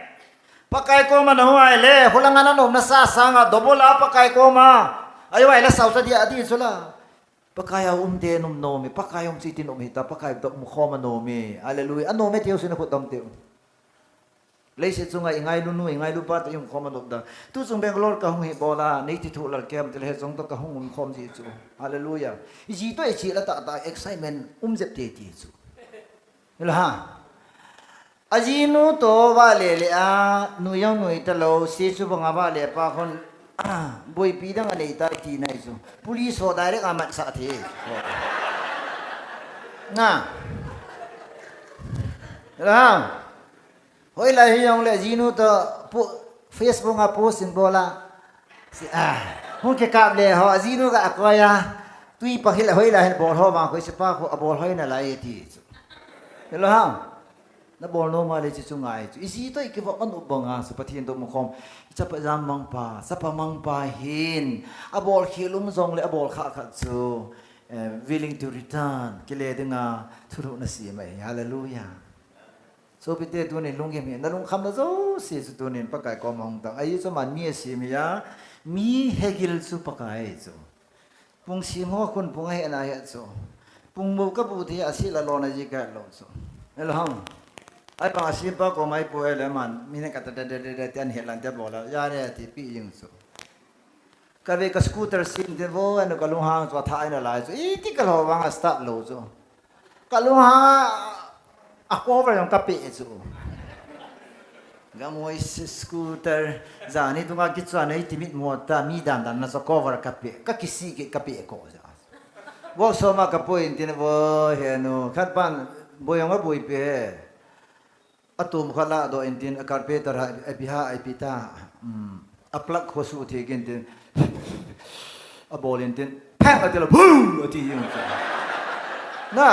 pakai ko ma na huai le hulanga na nom na sa sanga double a pakai ko ma ayo ai la sauta dia adi sula pakai de nom no mi pakai siti nom hita pakai dok mu khoma no mi hallelujah ano me teu sina putam teu leise chunga ingai nu ingai lu pa yung khoma dok da tu chung Bangalore ka hung hi bola nei ti thu lar kem tel he chung to ka hung khom ji chu hallelujah ji to e chi la ta excitement jep te ti chu la ha ajinu to wa le le a nu yang nu ta lo si chu banga ba le pa khon boi pi dang nei ta ti nai chu police ho direct amat sa the na la hoi la hi yong le jinu to Facebook nga post in bola si hong ke kap le ho jinu ga ko ya tui pa hil hoi la hen bol ho ma ko se pa ko abol hoi na la ye ti hello ha na bol no ma le chi chu ngai chu isi to ikwa man ubanga su pathian to mukhom cha pa jam mang pa sa pa mang pa hin a bol khilum zong le a bol kha kha chu willing to return kile dinga thuru na si mai hallelujah so pite tu ne lungge mi na lung kham na zo si su tu ne pa kai ko mong tang ai so man mi si mi ya mi hegil su pa kai chu pung si mo kun pung ai na ya chu pung mo ka bu thi asi la lo na ji ka lo chu hello hang ai pa si pa ko mai po ele man mi ne ka ta de tian he lan te bo la ya ne ti pi ying chu ka ve ka scooter sin de vo an ka lung hang chu tha ai na lai chu i ti ka lo wang start lo chu ka lung hang a cover yung kape chu gamoy scooter zani tunga kitsa na itimit mo ta mi dan na so cover kape ka kisi ke kape ko ja wo so ma ka point tin wo he no khat pan boyong a boi pe atum khala do intin a carpenter a biha a pita a plug ko su the gen tin a bolin tin pang a tela boom ati yung na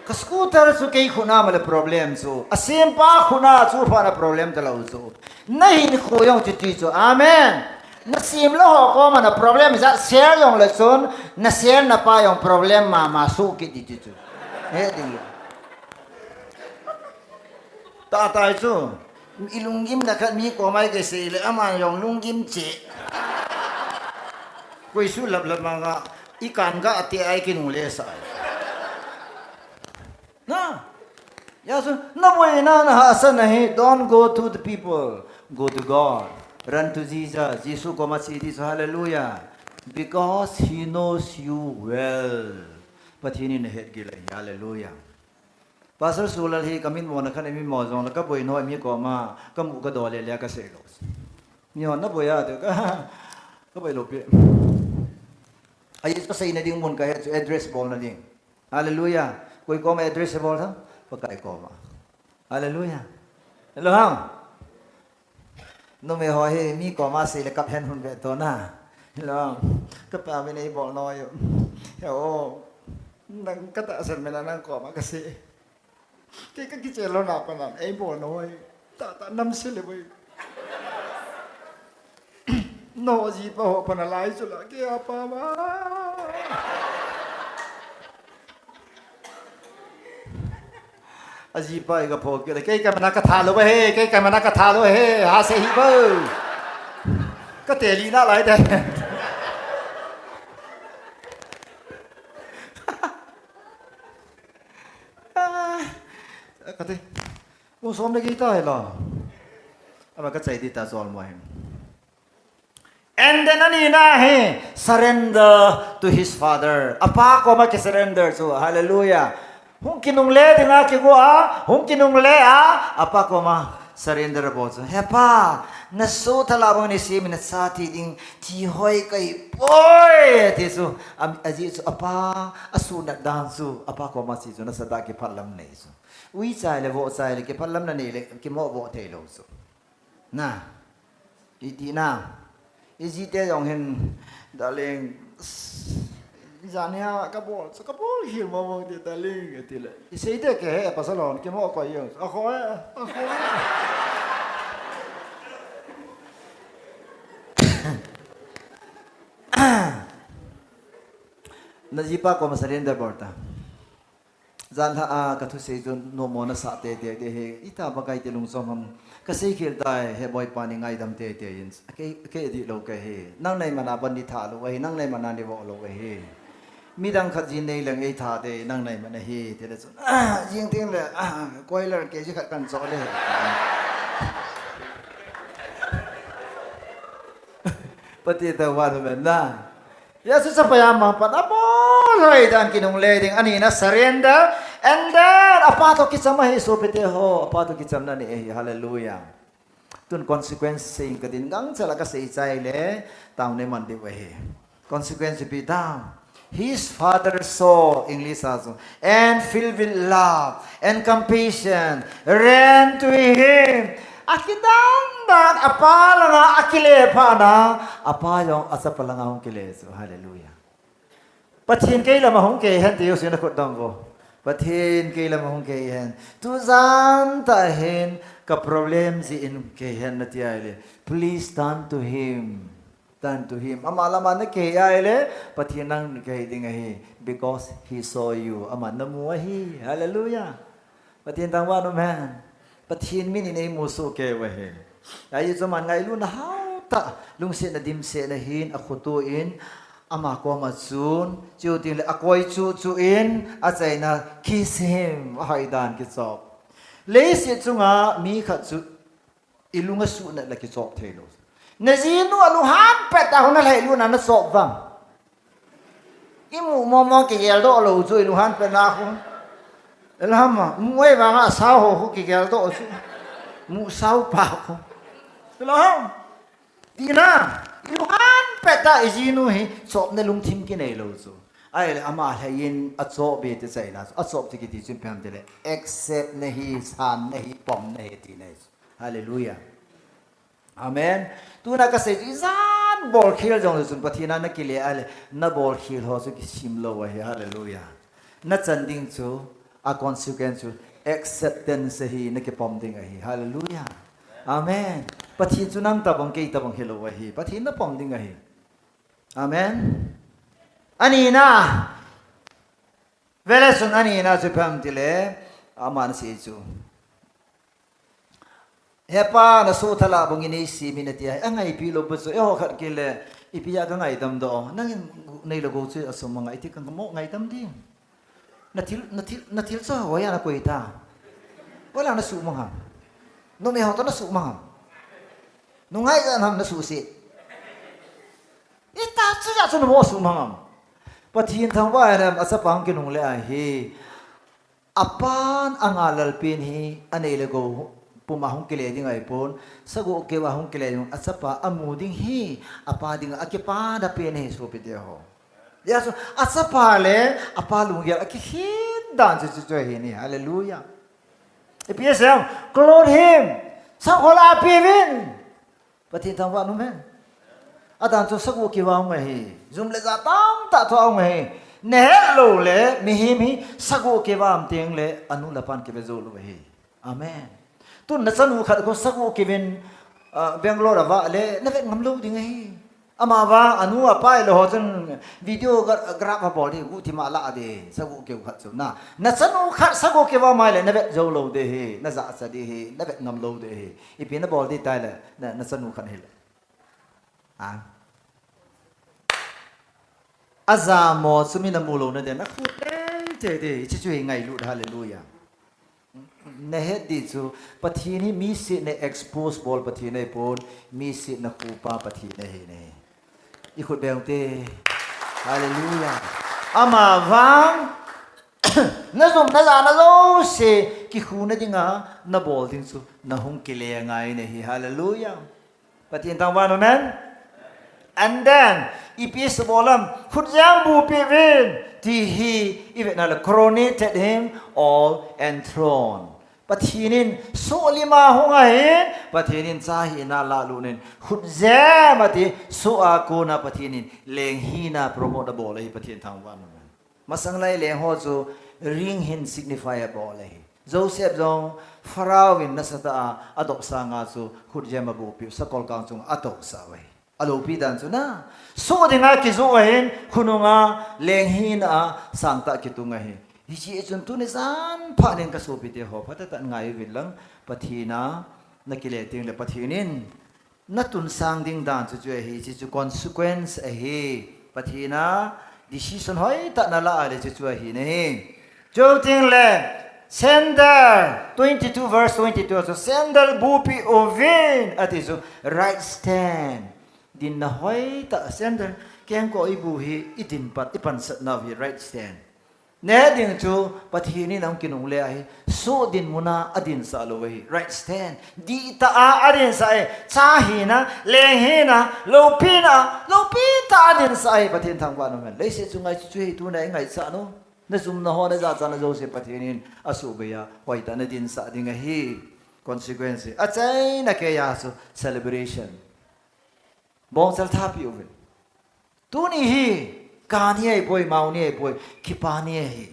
ka scooter su kei khuna male problem su asim pa khuna chu fa na problem ta lo chu nei ni khu yong ti chu amen na sim lo ho ko ma na problem za share yong le chun na share na pa yong problem ma su ki ti chu he ding ta chu ilungim na khat mi ko mai ke se le ama yong lungim che koi su lap ma ga ikan ga ati ai ki nu le sa na yes no way na hasan nahi don't go to the people go to God run to Jesus Jesus ko masidi so hallelujah because he knows you well but he in head gila hallelujah pastor sulal hi kamin mo na kan mi mo jong ka boy no mi ko ma kam ka dole le ka se lo mi on na boya de ka boy lo pe ay ko say na ding mon ka address ball na ding hallelujah कोई को मैं एड्रेस से बोल रहा हूँ पकाए को माँ हालेलुया हेलो हाँ नो मैं हो ही मी को माँ से ले कप हैंड हुन बेतो ना हेलो कप आवे नहीं बोलना यो यो नंग कता असल में ना नंग को माँ कैसे cái chelo na pa nan ei bo no ta nam se le bai no ji pa ho pa na lai chu la ke apa ma aji pa ga pho ke cái mana ka tha lo he cái mana ka tha lo he ha se hi bo ka te li na lai de ka te mo som de ki ta he la ama ka chai di ta zol mo he and then anina he surrender to his father apa ko ma ke surrender so hallelujah hung kinung le dinga ki go a hung kinung le a apa ko ma surrender bo so he pa na so thala bang ni sim na sa ti ding ti hoi kai boy ti so aji so apa asu na dan su apa ko ma si so na sada ki phalam nei so ui chai le bo chai le ki phalam na nei le ki mo bo thei lo so na ti na iji te yong hen darling Zania kabol, so kabol hil mo di daling etila. Isay de ke pasalon ke mo ko yun. Ako. Najipa ko masarenda borta. Zan ha ka thu se jon no mo na sa te he ita bagay te lung som ham kasi khil dai he boy pani ngai dam te yin. Ke di lo ke he. Nang nai mana ban di tha lo he nang nai mana ni bo lo he. Mi dang khat jin nei lang ei tha de nang nai mana he te le chon jing ting le koiler ke ji khat kan zo le pati ta wa me na ya su sa pa ya ma pa na bo lai dan kinung le ding ani na surrender and then apa to kisama he so pete ho apa to kisam na ni hallelujah tun consequence sing ka din gang chala ka sei chai le taw ne man di we he consequence bi down his father saw English also and filled with love and compassion ran to him akidandan apalanga akile phana apayong asapalanga hong kile so hallelujah pathin ke lama hong ke han te yosina ko dang go ประเทศเกลมหงเกเห็นทุจานตาเห็นกับ problem สิอินเกเห็นนั่นที่ไอเลย please turn to him turn to him อามาละมันนั่นเกยไอเลยประเทศนั่งเกยดิ้งไอ because he saw you อามันน้ำมัวฮี hallelujah ประเทศต่างว่าโนแมนประเทศมินิในมูสูเกวเฮไอ้ยุสมันไงลุนฮาวตะลุงเสนดิมเสนหินอคุตูอินอามาก็มาจูนจูติงเลยอคอยจูอินอาใจนะคิสฮิมว่าให้ดานกิจอบเลยสิจุงามีขัดจุอิลุงสุนัดละกิจอบเทโลนจีนูอลุฮันเป็ดตาคนนั้นให้ลุนันสอบฟังอิมูมอกิเกลโตอลูจูอิลุฮันเป็ดนาคุณแล้วฮะมวยบางอ่ะสาวหูกิเกลโตจูมูสาวปากแล้วฮะดีนะอิลุฮันเป็ดตาอิจีนูฮีสอบในลุงทิมกินเอโลจูไอ้เลยอามาให้ยินอัดสอบเบตใจนะอัดสอบที่กิติจุนเพียงเดเลย accept เนฮีสานเนฮีปอมเนฮีตีเนฮีฮาเลลูยาอาเมนตัวนักเตะที่จานบอลคิลจงเลยสุนปฏินันนักกีฬาอะไรนับบอลคิลเขาสุกิชิมโลวะเฮฮาเลลูยานัดจันดิงจูอา consequence จู acceptance เฮนักเก็บปอมดิงเฮฮาเลลูยาอาเมนปฏิจูนังตาบังเกยตาบังเฮโลวะเฮปฏินับปอมดิงเฮอาเมนอันนี้นะเวลาสุนอันนี้นะจะเพิ่มทีเล่อามันเสียจูเฮป้าน่ะสู้ทลาบงอินี่4 นาทีไอ้ไงพี่ลบไปสู้เอ้าขัดกิเลอีพี่ยาก็ไงดำดอนั่งในโลกชื่อสมองไอ้ที่กันก็โมไงดำดิ้งนาทีซ้อหัวยานะกุยตาเวลาน่ะสู้มังหันนุ่มเอหัวต้นน่ะสู้มังหันนุ่งไงจะทำน่ะสู้สิอีตาชื่อจะนุ่มสู้มังหันปะทีนทางว่าเนี่ยอาศัยปังกินนุ่งเลยเฮอปานอ่างอาลลปีนเฮอันนี้เลยกูปุ่มหงกิเลดิ้งไอ้ปนสกุเกวหงกิเลดิ้งอัศปะอมูดิ้งฮีอปาดิ้งอคิปาดาเปนฮีสุปิเดียhoยาสุอัศปะเลอปาลุงเกียอคิฮิดดันจุๆฮีนี่ฮาเลลูยาเอพีเอสเอ็มกลอดฮิมสังขลาปีวินปฏิทังวานุเมนอาจารย์จุสกุเกวหงฮีจุมเลจาตังตะทวงฮีเนฮโลเลมิฮิมีสกุเกวามเตียงเลอนุลปันเกเวโซโลฮีอาเมนตุนนัสนุขัดก็สักวันกินเบงโลระวะเล่นั่นเป็นงำลูดิ้งไงอามาว่าอนุว่าไปเลยหัวจนวิดีโอกราฟบอดี้กูที่มาละเดสักวันเกี่ยวขัดสุนนะนัสนุขัดสักวันเกี่ยวว่าไม่เลยนั่นเป็นโจโลเดฮีนั่นจะสัดีฮีนั่นเป็นงำลูเดฮีอีพีนั่นบอดี้ตายเลยนัสนุขัดเฮลอาซามอสุมินามูโลนั่นเดนักพูดเจเดช่วยไงลูดฮาเลลูยาในเหตุที่จูปฏินี้มีสิทธิ์ใน expose บอลปฏิในปนมีสิทธิ์ในคูปาปฏิในเฮเนอีกคนเบลเตฮาเลลูยาอามาวังนั่นสมนั่นจะนั่นโลเสกิคูนั่นจริงอ่ะนั่นบอลจริงจูนั่นหงกิเลงไงเนี่ยฮาเลลูยาปฏิทางวันนั้น and then อีพีสบอลัมขุดยามบูปีวินที่ he even นั่น coronated him all and throne ปฏินินสุลิมาหงไงปฏินินซาฮีนาลาลูนินขุดเจมาที่สุอากูนาปฏินินเลงฮีนาโปรโมทบอลเลยปฏินินทางวันนั้นมาสังไลเลงหัวจูริงหิน signify บอลเลยโจเซฟจงฟาราวินนัสตาอดอกสางาจูขุดเจมาบูปิวสกอลกังจงอดอกสาวอโลปีดันจูนะสู้ดิ้งกิจูเห็นคุณงาเลงฮีนาสังตะกิตุงเห็นฮิจิจุนตุนิสันพานินกสูปิเตหอพัตตันไงวิลังปะทีนานักกิเลติงเลปะทีนินนัตุนสังดิ้งดันจูเฮิจิจู consequence เฮปะทีนา decision หอยตันละอะไรจูเฮนี่จูติงเล sender 22 verse 22 so sender bupi ovin ati so right stand din na hoi ta sender keng ko ibu hi idin pat ipan sat na hi right stand ne ding chu pathini nang kinung le ai so din muna adin sa lo hi right stand di ta a adin sa ai cha hi na leng hi na lo pi ta adin sa ai pathin thang wa no men le se chu ngai chu hi tu nai ngai sa no na zum na ho na za cha na zo se pathinin asu be ya hoi ta na din sa ding hi consequence a chai na ke ya so celebration bong sal tha pi over tu ni hi ka ni ai poi mau ni ai poi ki pa ni ai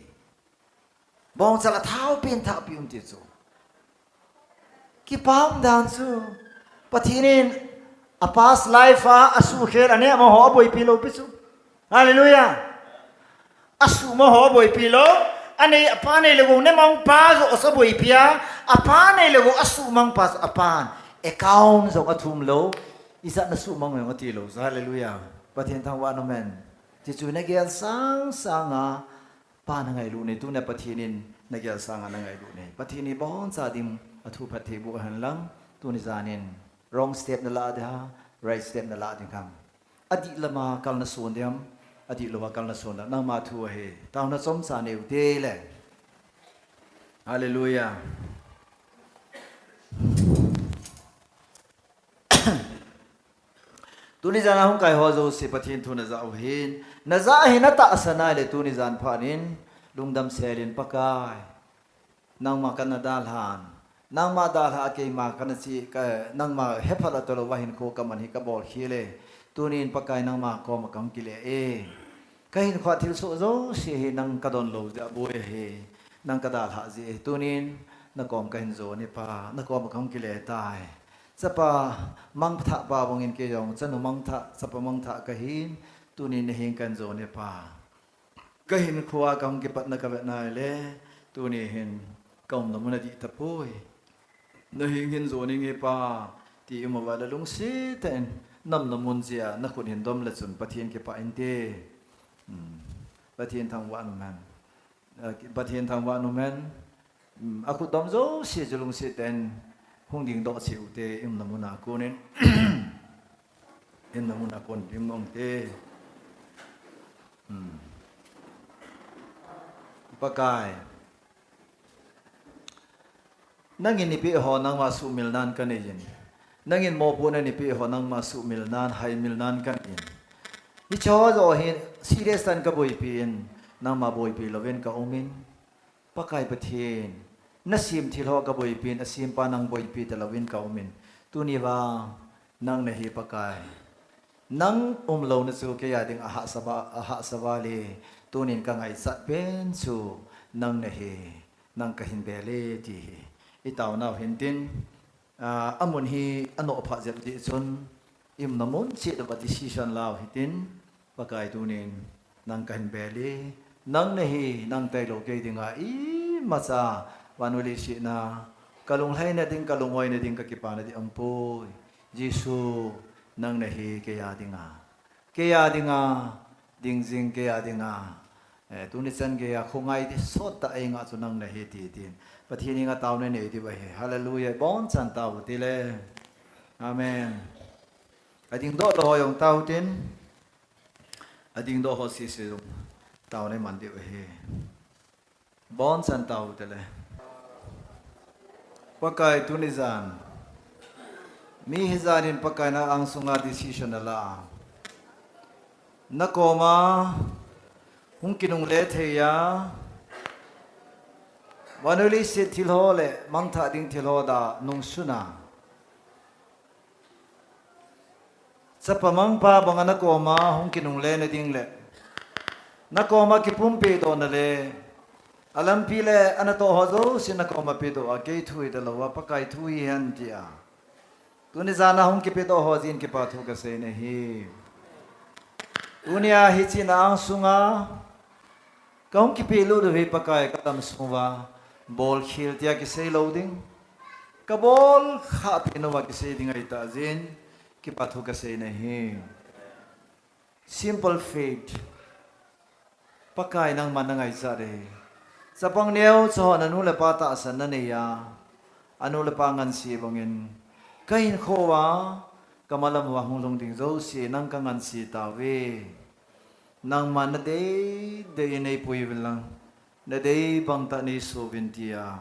บองจะละเท้าเป็นท้าพิมติจูกี่ป้ามดานจูปะทีนี้อาปาสไลฟ้าอสูเขอันนี้มาหอบอยพิโลปิจูฮาเลลูยาอสูมาหอบอยพิโลอันนี้อปานในเลวเนี่ยมังปาสอสบอยพิอาอปานในเลวอสูมังปาสอปานเอกาวมส่งอทุมโลอิสันอสูมังเงอตีโลฮาเลลูยาปะทีนี้ทางวานอเมนที่จูนักเกียรติสังอาปานไงลูนี่ตัวเนี่ยปะทีนี้นักเกียรติสังอาไงลูนี่ปะทีนี้บอนซาดิมอทุพัทเทบุหันลังตัวนี้จานิน wrong step นั่นละเดีย right step นั่นละเดียคำอดีตละมากัลนส่วนเดียมอดีตละมากัลนส่วนนั่งมาทัวร์เฮตาวนัสมสานเอวเดเลยฮาเลลูยาตัวนี้จานะฮุงไก่หัวโจสิปะทินทุนจะเอาหินน่าจะเห็นนัตตาสนายเลยตัวนี้จานผ่านินลุงดำเซลินปะกายนั่งมากันนาดาลหันนั่งมาดาลหาเกยมากันสิก็นั่งมาเฮพัลตัวเราว่าเห็นโคกมันฮิกบอลขี้เลยตัวนี้ปะกายนั่งมาก็มากังกิเลเอก็เห็นขวดทิลโซโจสิเห็นนั่งกระดอนโลจะบุยเฮนั่งกระดาลหาสิตัวนี้นักกอมก็เห็นโจนี่ปะนักกอมกังกิเลตายสปามังทะปาบงอินเกยองจันมังทะสปามังทะก็เห็นตัวนี้เห็นกันโจนี่ปะก็เห็นขวากังกิปัตนักแบบนายเลยตัวนี้เห็นกองน้ำมันดีตะพุยนหิงเห็นโจนี่ไงป้าที่อุมาว่าละลุงสิแต่น้ำมันเสียนักคนเห็นดมละส่วนปะเทียนเก็บไปอินเตปะเทียนทางวันมันปะเทียนทางวันมันอากุดมโจเสียจะลุงสิแต่หงดิ่งดอกสิวเตอิมน้ำมันอากุนี่อิมน้ำมันอากุนอิมน้องเตปะกายนั่งอินนิพิหอนังมาสุมิลนันกันเองนั่งอินโมปูนันนิพิหอนังมาสุมิลนันไฮมิลนันกันเองนี่ชอบจะเห็นซีเรียสตันกับบุยปีนนั่งมาบุยปีลเวนกับอมินปะกายประเทศนัสิมที่เรากับบุยปีนนัสิมปานังบุยปีแต่ลเวนกับอมินตัวนี้ว่านั่งในเหปะกายนั่งเราในสุขยาดิงอาหาสบาลีตัวนี้กังไอสัตเป็นสูนั่งในเหนั่งกับหินเบลจีอีตาวน่าเห็นตินอามุนฮีอันโนภาเจ็บดิจนอิมน้ำมันเสียดบัติสิชันลาวเห็นตินปะกายตัวนี้นั่งกันเบลีนั่งในฮีนั่งไตโลเกดิงาอีมาซาวันวลิชินากะลงให้เนี่ยดิงกะลงไว้เนี่ยดิงกะกิปาเนี่ยดิอัมพูยิสุนั่งในฮีเกียดิงาดิงซิงเกียดิงาตัวนี้ฉันเกียคงไงที่สดตาเองอาจจะนั่งในฮีตีดินปะทีนี้ก็เต่าในนี้ที่ไปฮาเลลูยาบอนสันเต่าที่เลยอาเมนอดิ่งโดดลอยองเต่าตินอดิ่งโดดหัวซีซีงเต่าในมันที่ไปบอนสันเต่าที่เลยปะกายตุนิจานมีฮิจารินปะกายน่าอังสุงาดิสิชันละนักโกมาหุงกินุงเลเทียวันนี้สิทิลโฮเลมังทัดดิ้งทิลโฮดานุงสุนาสัพมังปาบังนักโกมาหุงกินุงเลนดิ้งเลนักโกมากิปุ่มปีโดนเลอลัมปีเลอันโตฮอโซสินักโกมาปีโดอาเกยทุยเดลวะปะกายทุยฮันติอาตุนิจานะหุงกิปีโดฮอจินกิปาทุกเสนฮีอุนีอาฮิจินาอังสุงาก็หุงกิปีลูดูฮิปะกายกัตมสุวาบอลคิลที่อากิเซโลดิ้งกับบอลข้าพินว่ากิเซดิ้งไอตาจินกิปัทุกเซนฮี simple faith ปะกายนังมันนังไอซาเรสปังเนียวสอนอนุเลปาตาสันนันเนียอนุเลปังันสีบังเงินก็เห็นโควากำมะลำวะหงลงดิ้งโจสีนังกังันสีตาเวนังมันเดย์ในปุยเวลังna day bang ta ni so bintia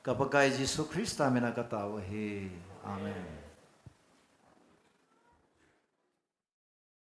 kapag kay Jesus Christ amin nakatawa he amen